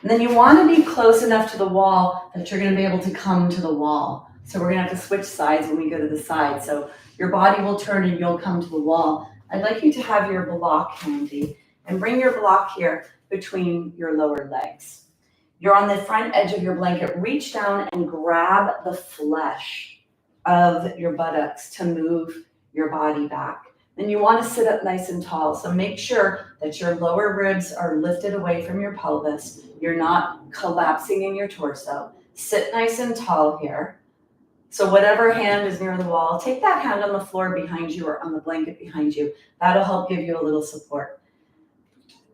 And then you want to be close enough to the wall that you're going to be able to come to the wall. So we're going to have to switch sides when we go to the side. So your body will turn and you'll come to the wall. I'd like you to have your block handy and bring your block here between your lower legs. You're on the front edge of your blanket. Reach down and grab the flesh of your buttocks to move your body back. Then you want to sit up nice and tall. So make sure that your lower ribs are lifted away from your pelvis. You're not collapsing in your torso. Sit nice and tall here. So whatever hand is near the wall, take that hand on the floor behind you or on the blanket behind you. That'll help give you a little support.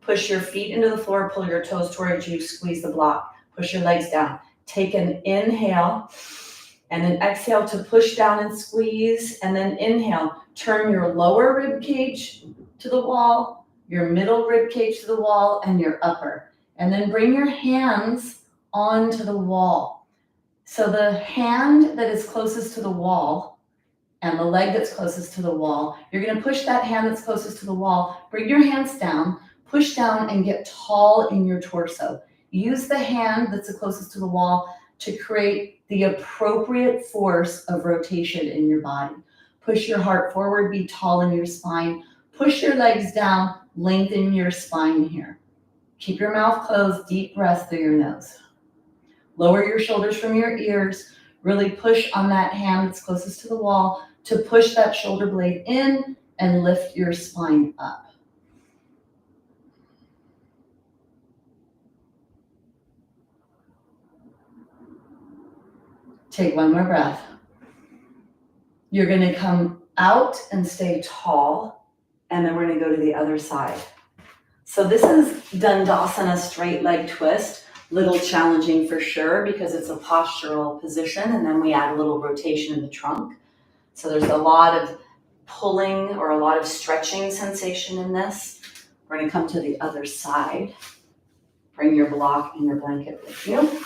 Push your feet into the floor, pull your toes towards you, squeeze the block. Push your legs down. Take an inhale and an exhale to push down and squeeze, and then inhale. Turn your lower rib cage to the wall, your middle rib cage to the wall, and your upper. And then bring your hands onto the wall. So the hand that is closest to the wall and the leg that's closest to the wall, you're gonna push that hand that's closest to the wall, bring your hands down, push down and get tall in your torso. Use the hand that's the closest to the wall to create the appropriate force of rotation in your body. Push your heart forward, be tall in your spine. Push your legs down, lengthen your spine here. Keep your mouth closed, deep breath through your nose. Lower your shoulders from your ears. Really push on that hand that's closest to the wall to push that shoulder blade in and lift your spine up. Take one more breath. You're gonna come out and stay tall, and then we're gonna go to the other side. So this is Dandasana straight leg twist. Little challenging for sure because it's a postural position, and then we add a little rotation in the trunk. So there's a lot of pulling or a lot of stretching sensation in this. We're gonna come to the other side. Bring your block and your blanket with you.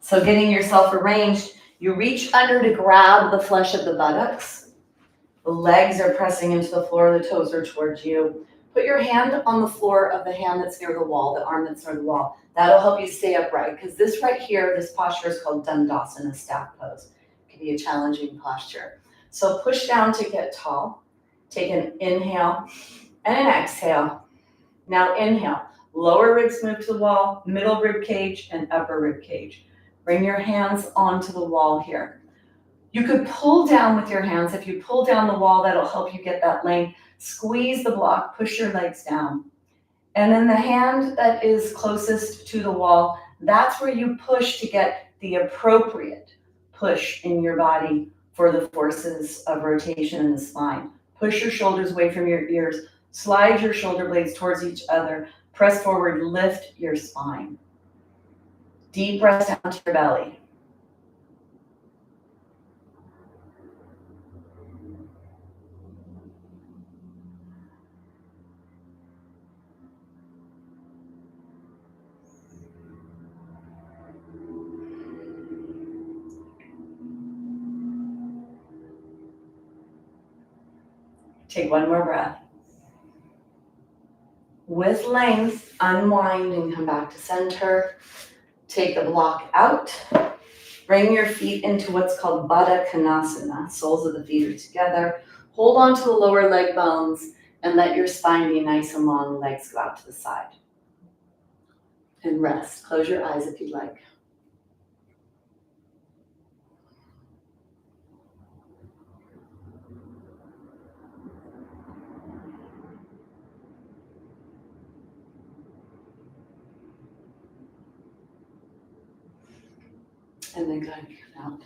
So getting yourself arranged, you reach under to grab the flesh of the buttocks. The legs are pressing into the floor, the toes are towards you. Put your hand on the floor of the hand that's near the wall, the arm that's near the wall. That'll help you stay upright, because this right here, this posture is called Dandasana, staff pose. It can be a challenging posture. So push down to get tall. Take an inhale and an exhale. Now inhale, lower ribs move to the wall, middle rib cage and upper rib cage. Bring your hands onto the wall here. You could pull down with your hands. If you pull down the wall, that'll help you get that length. Squeeze the block, push your legs down. And then the hand that is closest to the wall, that's where you push to get the appropriate push in your body for the forces of rotation in the spine. Push your shoulders away from your ears. Slide your shoulder blades towards each other. Press forward, lift your spine. Deep breath down to your belly. Take one more breath. With length, unwind and come back to center. Take the block out. Bring your feet into what's called Baddha Konasana. Soles of the feet are together. Hold on to the lower leg bones and let your spine be nice and long. Legs go out to the side. And rest. Close your eyes if you'd like. And then go ahead and come out.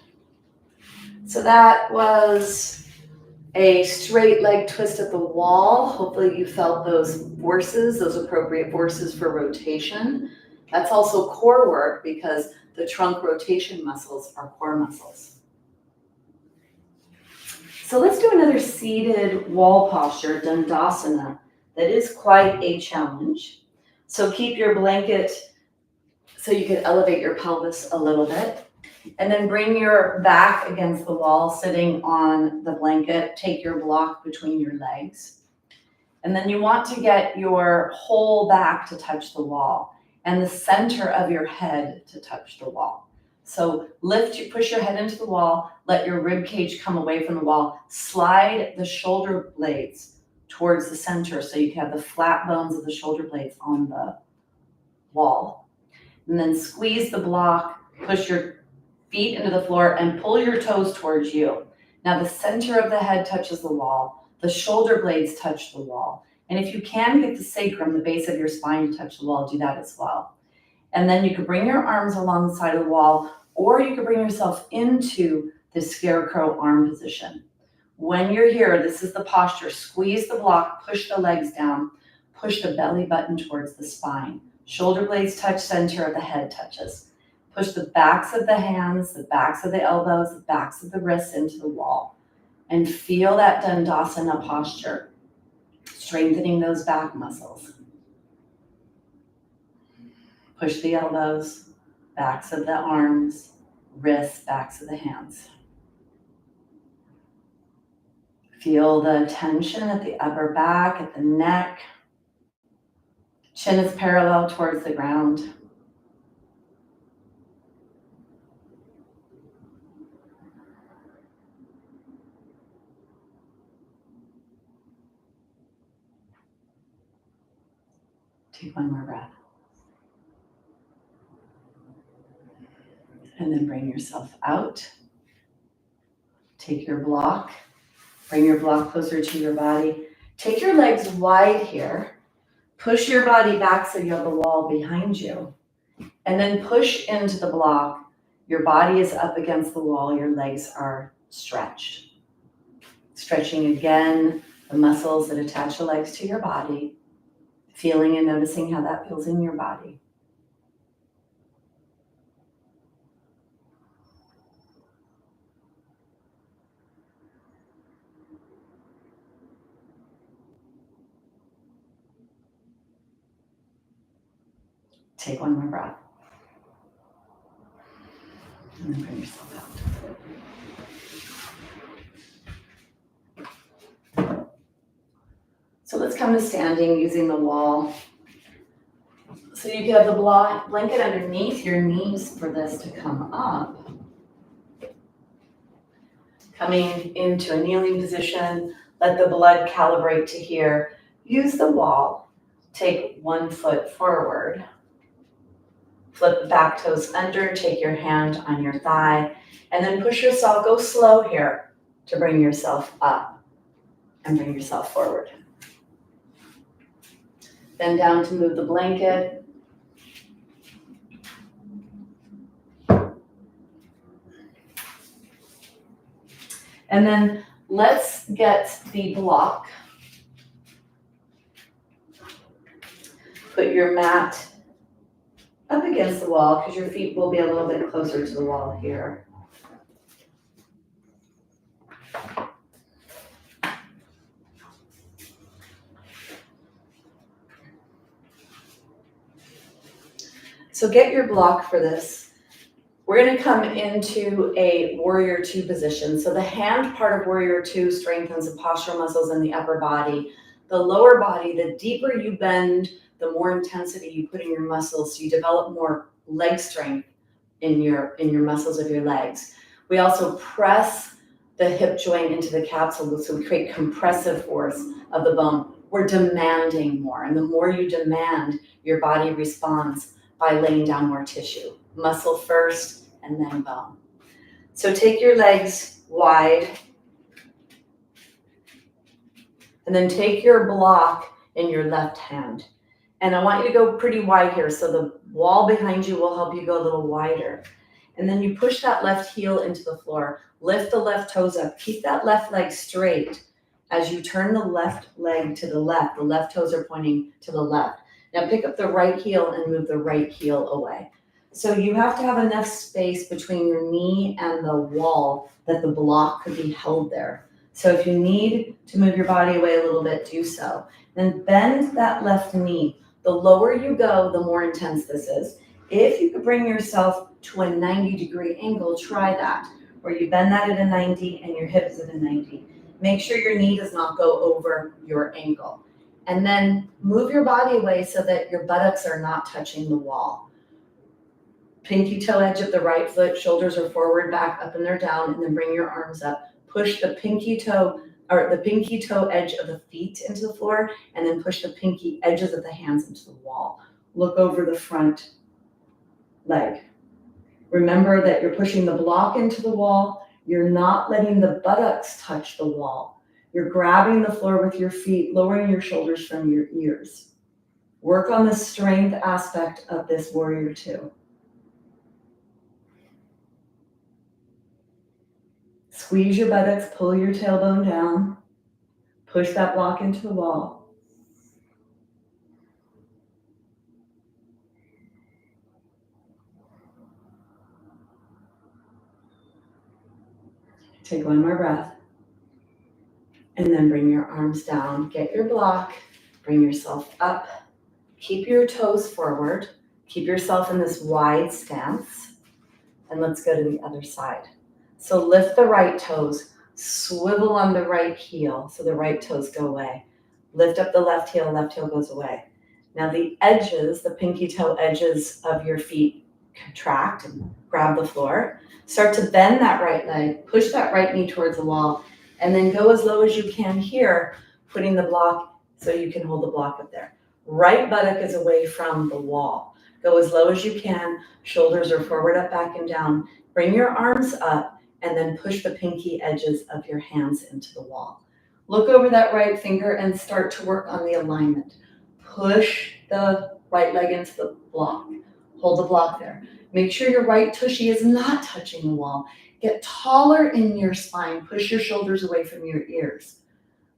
So that was a straight leg twist at the wall. Hopefully you felt those forces, those appropriate forces for rotation. That's also core work because the trunk rotation muscles are core muscles. So let's do another seated wall posture, Dandasana, that is quite a challenge. So keep your blanket so you can elevate your pelvis a little bit. And then bring your back against the wall, sitting on the blanket. Take your block between your legs. And then you want to get your whole back to touch the wall and the center of your head to touch the wall. So push your head into the wall, let your rib cage come away from the wall, slide the shoulder blades towards the center so you can have the flat bones of the shoulder blades on the wall. And then squeeze the block, push your feet into the floor and pull your toes towards you. Now the center of the head touches the wall. The shoulder blades touch the wall. And if you can get the sacrum, the base of your spine, to touch the wall, do that as well. And then you could bring your arms along the side of the wall, or you could bring yourself into the scarecrow arm position. When you're here, this is the posture. Squeeze the block, push the legs down, push the belly button towards the spine. Shoulder blades touch, center of the head touches. Push the backs of the hands, the backs of the elbows, the backs of the wrists into the wall. And feel that Dandasana posture, strengthening those back muscles. Push the elbows, backs of the arms, wrists, backs of the hands. Feel the tension at the upper back, at the neck. Chin is parallel towards the ground. Take one more breath. And then bring yourself out. Take your block. Bring your block closer to your body. Take your legs wide here. Push your body back so you have the wall behind you. And then push into the block. Your body is up against the wall. Your legs are stretched. Stretching again the muscles that attach the legs to your body. Feeling and noticing how that feels in your body. Take one more breath. And then bring yourself out. So let's come to standing using the wall. So you can have the blanket underneath your knees for this to come up. Coming into a kneeling position, let the blood calibrate to here. Use the wall. Take 1 foot forward. Flip the back toes under, take your hand on your thigh, and then push yourself, go slow here to bring yourself up and bring yourself forward. Bend down to move the blanket. And then let's get the block. Put your mat up against the wall because your feet will be a little bit closer to the wall here. So get your block for this. We're going to come into a warrior two position. So the hand part of warrior two strengthens the postural muscles in the upper body. The lower body, the deeper you bend, the more intensity you put in your muscles, so you develop more leg strength in your muscles of your legs. We also press the hip joint into the capsule, so we create compressive force of the bone. We're demanding more, and the more you demand, your body responds by laying down more tissue. Muscle first, and then bone. So take your legs wide, and then take your block in your left hand. And I want you to go pretty wide here, so the wall behind you will help you go a little wider. And then you push that left heel into the floor. Lift the left toes up. Keep that left leg straight as you turn the left leg to the left. The left toes are pointing to the left. Now pick up the right heel and move the right heel away. So you have to have enough space between your knee and the wall that the block could be held there. So if you need to move your body away a little bit, do so. Then bend that left knee. The lower you go, the more intense this is. If you could bring yourself to a 90-degree angle, try that, where you bend that at a 90 and your hip is at a 90. Make sure your knee does not go over your ankle. And then move your body away so that your buttocks are not touching the wall. Pinky toe edge of the right foot, shoulders are forward, back, up, and they're down, and then bring your arms up. Push the pinky toe edge of the feet into the floor, and then push the pinky edges of the hands into the wall. Look over the front leg. Remember that you're pushing the block into the wall. You're not letting the buttocks touch the wall. You're grabbing the floor with your feet, lowering your shoulders from your ears. Work on the strength aspect of this warrior two. Squeeze your buttocks, pull your tailbone down, push that block into the wall. Take one more breath. And then bring your arms down. Get your block. Bring yourself up. Keep your toes forward. Keep yourself in this wide stance. And let's go to the other side. So lift the right toes. Swivel on the right heel so the right toes go away. Lift up the left heel goes away. Now the edges, the pinky toe edges of your feet contract and grab the floor. Start to bend that right leg, push that right knee towards the wall, and then go as low as you can here, putting the block so you can hold the block up there. Right buttock is away from the wall. Go as low as you can, shoulders are forward, up, back, and down. Bring your arms up and then push the pinky edges of your hands into the wall. Look over that right finger and start to work on the alignment. Push the right leg into the block. Hold the block there. Make sure your right tushy is not touching the wall. Get taller in your spine. Push your shoulders away from your ears.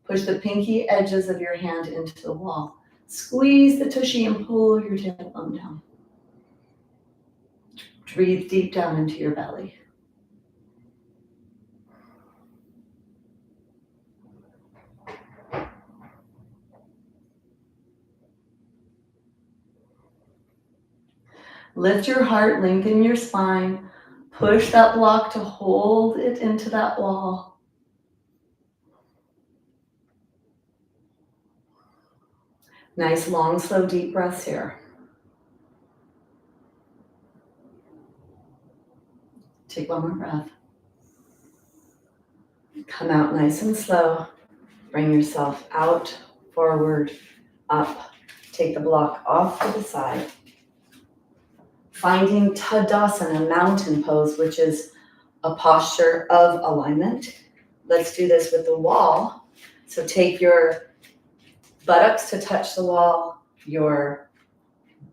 Push the pinky edges of your hand into the wall. Squeeze the tushy and pull your tailbone down. Breathe deep down into your belly. Lift your heart, lengthen your spine. Push that block to hold it into that wall. Nice, long, slow, deep breaths here. Take one more breath. Come out nice and slow. Bring yourself out, forward, up. Take the block off to the side. Finding Tadasana, mountain pose, which is a posture of alignment. Let's do this with the wall. So take your buttocks to touch the wall, your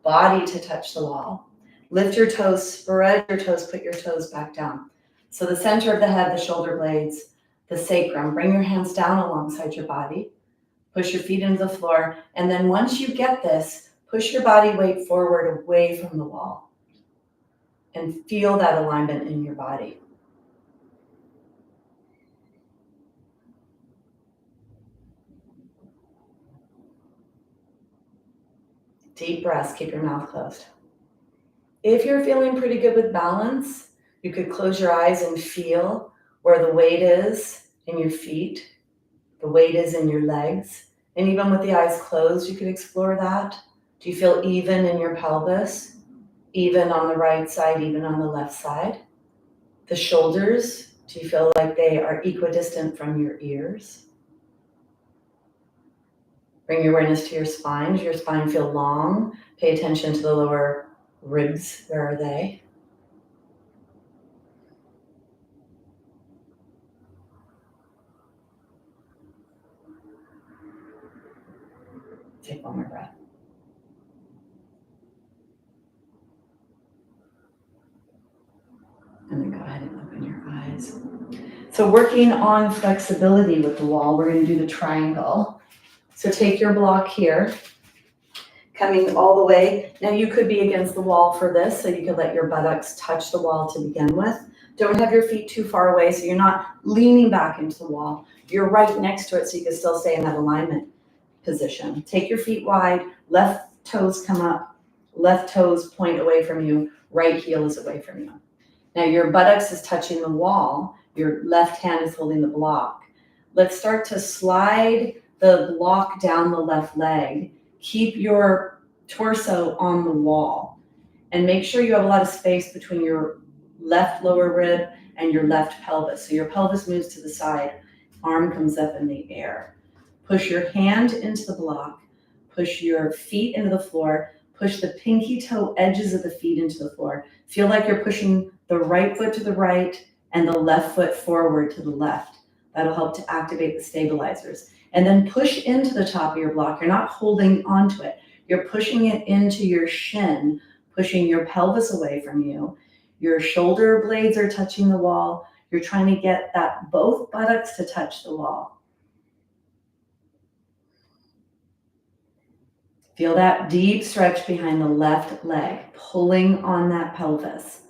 body to touch the wall. Lift your toes, spread your toes, put your toes back down. So the center of the head, the shoulder blades, the sacrum. Bring your hands down alongside your body. Push your feet into the floor. And then once you get this, push your body weight forward away from the wall. And feel that alignment in your body. Deep breaths, keep your mouth closed. If you're feeling pretty good with balance, you could close your eyes and feel where the weight is in your feet, the weight is in your legs. And even with the eyes closed, you could explore that. Do you feel even in your pelvis? Even on the right side, even on the left side? The shoulders, do you feel like they are equidistant from your ears? Bring your awareness to your spine. Does your spine feel long? Pay attention to the lower ribs. Where are they? Take one more breath. And then go ahead and open your eyes. So working on flexibility with the wall, we're going to do the triangle. So take your block here, coming all the way. Now you could be against the wall for this, so you could let your buttocks touch the wall to begin with. Don't have your feet too far away, so you're not leaning back into the wall. You're right next to it, so you can still stay in that alignment position. Take your feet wide, left toes come up, left toes point away from you, right heel is away from you. Now your buttocks is touching the wall, your left hand is holding the block. Let's start to slide the block down the left leg. Keep your torso on the wall and make sure you have a lot of space between your left lower rib and your left pelvis. So your pelvis moves to the side, arm comes up in the air. Push your hand into the block, push your feet into the floor, push the pinky toe edges of the feet into the floor. Feel like you're pushing the right foot to the right and the left foot forward to the left. That'll help to activate the stabilizers. And then push into the top of your block. You're not holding onto it. You're pushing it into your shin, pushing your pelvis away from you. Your shoulder blades are touching the wall. You're trying to get that both buttocks to touch the wall. Feel that deep stretch behind the left leg, pulling on that pelvis.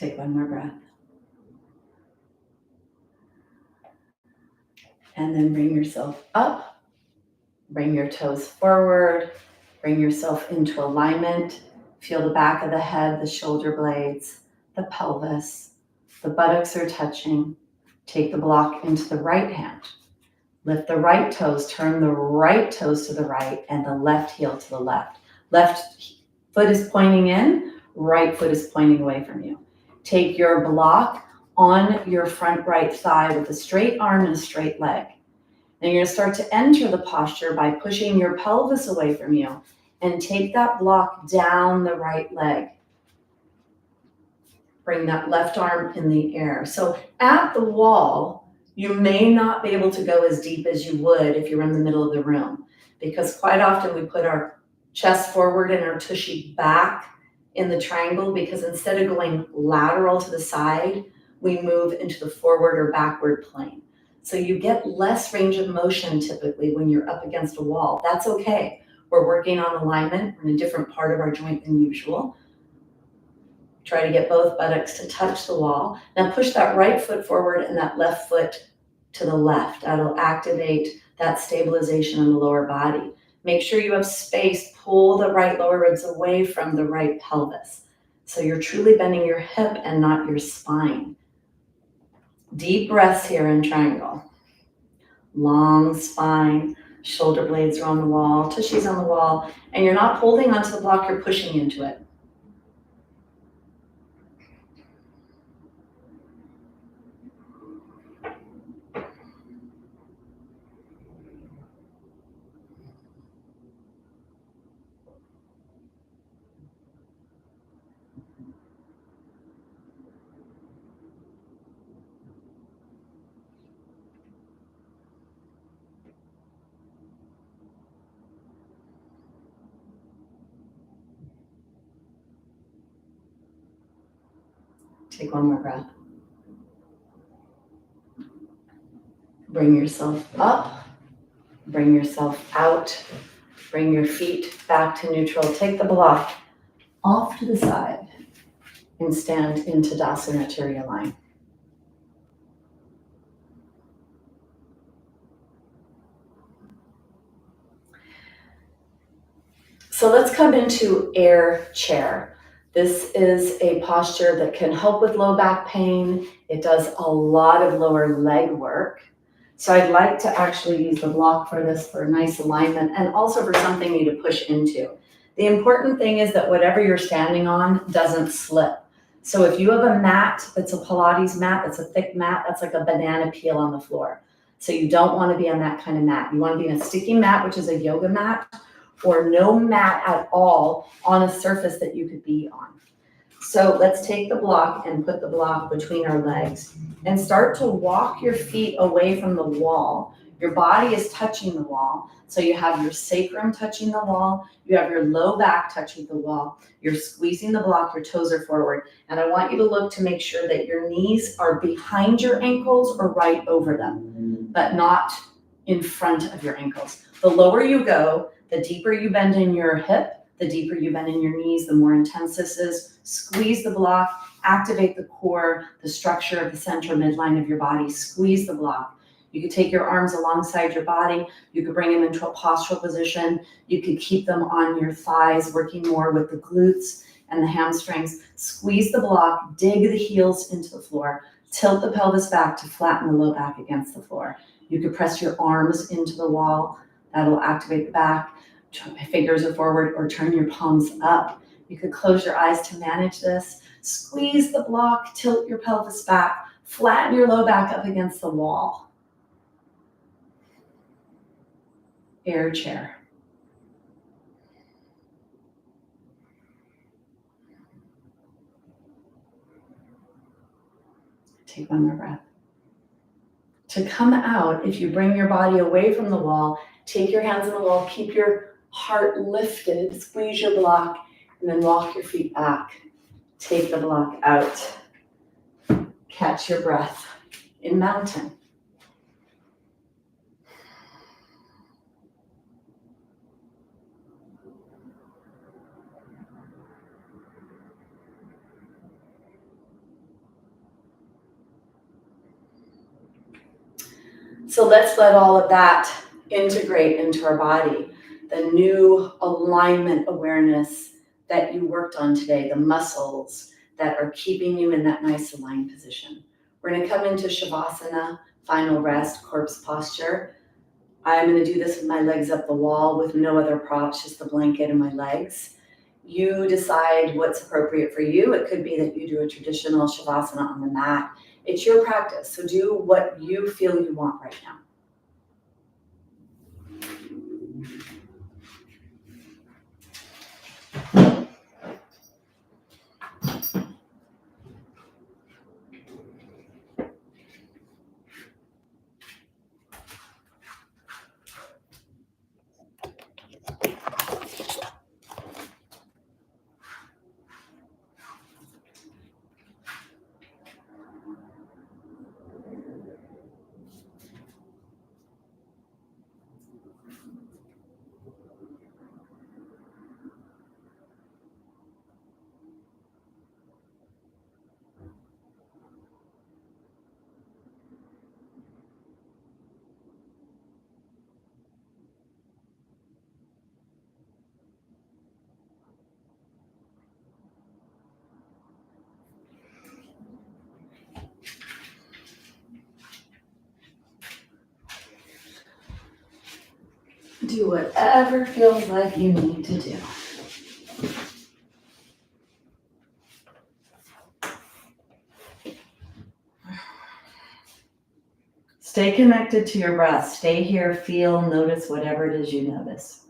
Take one more breath. And then bring yourself up. Bring your toes forward. Bring yourself into alignment. Feel the back of the head, the shoulder blades, the pelvis. The buttocks are touching. Take the block into the right hand. Lift the right toes, turn the right toes to the right and the left heel to the left. Left foot is pointing in, right foot is pointing away from you. Take your block on your front right thigh with a straight arm and a straight leg. Then you're going to start to enter the posture by pushing your pelvis away from you and take that block down the right leg. Bring that left arm in the air. So at the wall, you may not be able to go as deep as you would if you're in the middle of the room, because quite often we put our chest forward and our tushy back in the triangle, because instead of going lateral to the side, we move into the forward or backward plane. So you get less range of motion typically when you're up against a wall. That's okay. We're working on alignment. We're in a different part of our joint than usual. Try to get both buttocks to touch the wall. Now push that right foot forward and that left foot to the left. That'll activate that stabilization in the lower body. Make sure you have space. Pull the right lower ribs away from the right pelvis. So you're truly bending your hip and not your spine. Deep breaths here in triangle. Long spine, shoulder blades are on the wall, tushy's on the wall, and you're not holding onto the block, you're pushing into it. Take one more breath. Bring yourself up, bring yourself out, bring your feet back to neutral. Take the block off to the side and stand in Tadasana Tirya line. So let's come into air chair. This is a posture that can help with low back pain. It does a lot of lower leg work. So I'd like to actually use the block for this for a nice alignment and also for something you to push into. The important thing is that whatever you're standing on doesn't slip. So if you have a mat that's a Pilates mat, that's a thick mat, that's like a banana peel on the floor. So you don't want to be on that kind of mat. You want to be in a sticky mat, which is a yoga mat, or no mat at all on a surface that you could be on. So let's take the block and put the block between our legs and start to walk your feet away from the wall. Your body is touching the wall. So you have your sacrum touching the wall. You have your low back touching the wall. You're squeezing the block, your toes are forward. And I want you to look to make sure that your knees are behind your ankles or right over them, but not in front of your ankles. The lower you go, the deeper you bend in your hip, the deeper you bend in your knees, the more intense this is. Squeeze the block, activate the core, the structure of the center midline of your body. Squeeze the block. You could take your arms alongside your body. You could bring them into a postural position. You could keep them on your thighs, working more with the glutes and the hamstrings. Squeeze the block, dig the heels into the floor, tilt the pelvis back to flatten the low back against the floor. You could press your arms into the wall. That'll activate the back. Fingers are forward, or turn your palms up. You could close your eyes to manage this. Squeeze the block, tilt your pelvis back, flatten your low back up against the wall. Air chair. Take one more breath. To come out, if you bring your body away from the wall, take your hands on the wall, keep your heart lifted, squeeze your block, and then walk your feet back. Take the block out. Catch your breath in mountain. So let's let all of that integrate into our body. The new alignment awareness that you worked on today, the muscles that are keeping you in that nice aligned position. We're gonna come into Shavasana, final rest, corpse posture. I'm gonna do this with my legs up the wall with no other props, just the blanket and my legs. You decide what's appropriate for you. It could be that you do a traditional Shavasana on the mat. It's your practice, so do what you feel you want right now. Do whatever feels like you need to do. Stay connected to your breath. Stay here, feel, notice whatever it is you notice.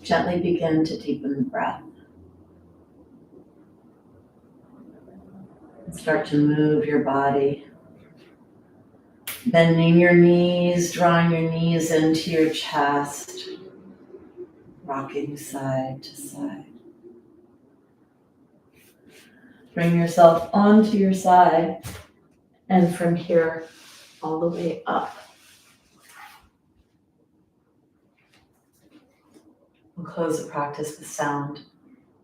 Gently begin to deepen the breath. Start to move your body. Bending your knees, drawing your knees into your chest. Rocking side to side. Bring yourself onto your side. And from here, all the way up. We'll close the practice with sound.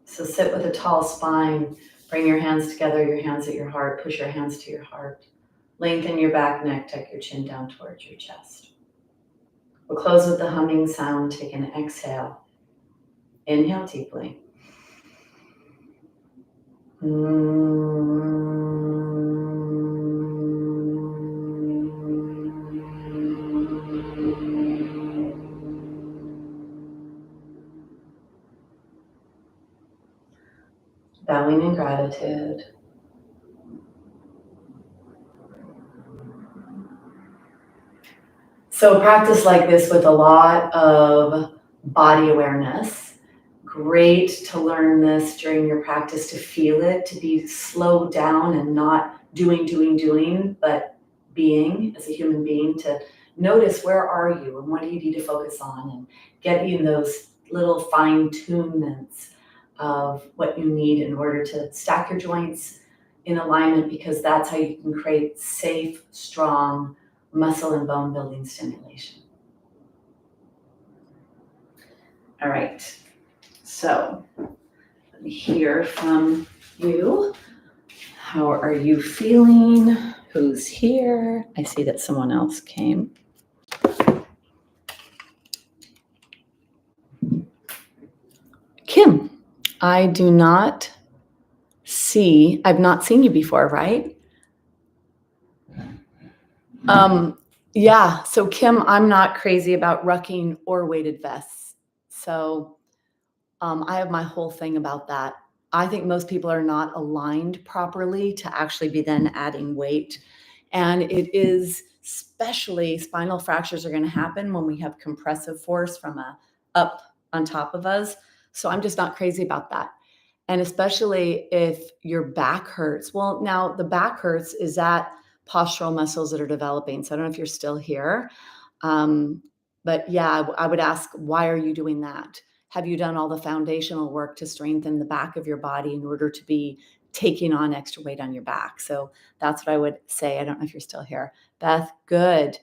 So sit with a tall spine. Bring your hands together, your hands at your heart. Push your hands to your heart. Lengthen your back neck, tuck your chin down towards your chest. We'll close with the humming sound. Take an exhale. Inhale deeply. Bowing in gratitude. So practice like this with a lot of body awareness. Great to learn this during your practice, to feel it, to be slowed down and not doing, but being as a human being, to notice where are you and what do you need to focus on, and get you in those little fine tunements of what you need in order to stack your joints in alignment, because that's how you can create safe, strong muscle and bone building stimulation. All right, so let me hear from you. How are you feeling? Who's here? I see that someone else came. Kim, I've not seen you before, right? Yeah, so Kim, I'm not crazy about rucking or weighted vests. So I have my whole thing about that. I think most people are not aligned properly to actually be then adding weight. And it is, especially spinal fractures are going to happen when we have compressive force from up on top of us. So I'm just not crazy about that. And especially if your back hurts. Well, now the back hurts is that postural muscles that are developing. So I don't know if you're still here. But yeah, I would ask, why are you doing that? Have you done all the foundational work to strengthen the back of your body in order to be taking on extra weight on your back? So that's what I would say. I don't know if you're still here. Beth, good.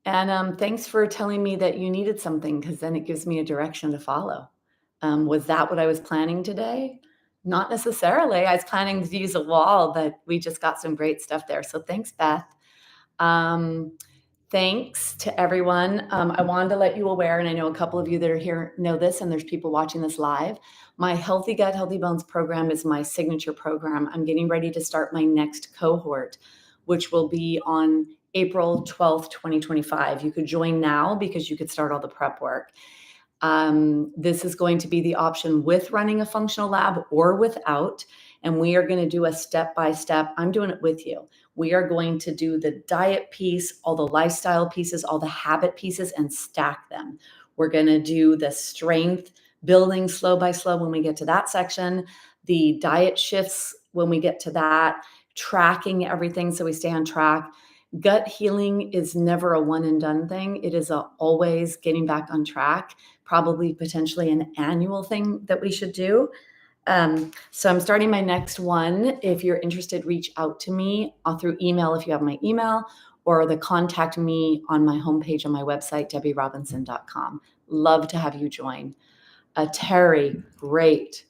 And thanks for telling me that you needed something, because then it gives me a direction to follow. Was that what I was planning today? Not necessarily. I was planning to use a wall, but we just got some great stuff there. So thanks, Beth. Thanks to everyone. I wanted to let you aware, and I know a couple of you that are here know this, and there's people watching this live. My Healthy Gut, Healthy Bones program is my signature program. I'm getting ready to start my next cohort, which will be on April 12th, 2025. You could join now because you could start all the prep work. This is going to be the option with running a functional lab or without. And we are going to do a step-by-step. I'm doing it with you. We are going to do the diet piece, all the lifestyle pieces, all the habit pieces, and stack them. We're going to do the strength building slow by slow when we get to that section, the diet shifts when we get to that, tracking everything so we stay on track. Gut healing is never a one and done thing. It is always getting back on track, probably potentially an annual thing that we should do. So I'm starting my next one. If you're interested, reach out to me through email if you have my email, or the contact me on my homepage on my website, debbierobinson.com. Love to have you join. Terry, great.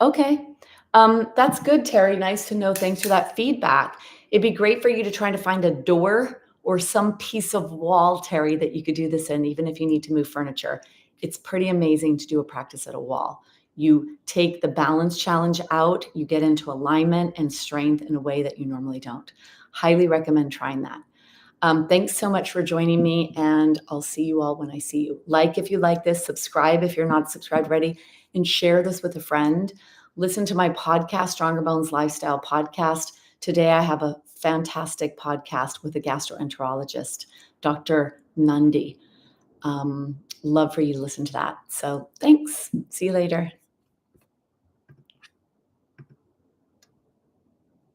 Okay. That's good, Terry. Nice to know. Thanks for that feedback. It'd be great for you to try to find a door or some piece of wall, Terry, that you could do this in, even if you need to move furniture. It's pretty amazing to do a practice at a wall. You take the balance challenge out, you get into alignment and strength in a way that you normally don't. Highly recommend trying that. Thanks so much for joining me, and I'll see you all when I see you. Like if you like this, subscribe if you're not subscribed already, and share this with a friend. Listen to my podcast, Stronger Bones Lifestyle Podcast. Today I have a fantastic podcast with a gastroenterologist, Dr. Nundy. love for you to listen to that. So thanks. See you later.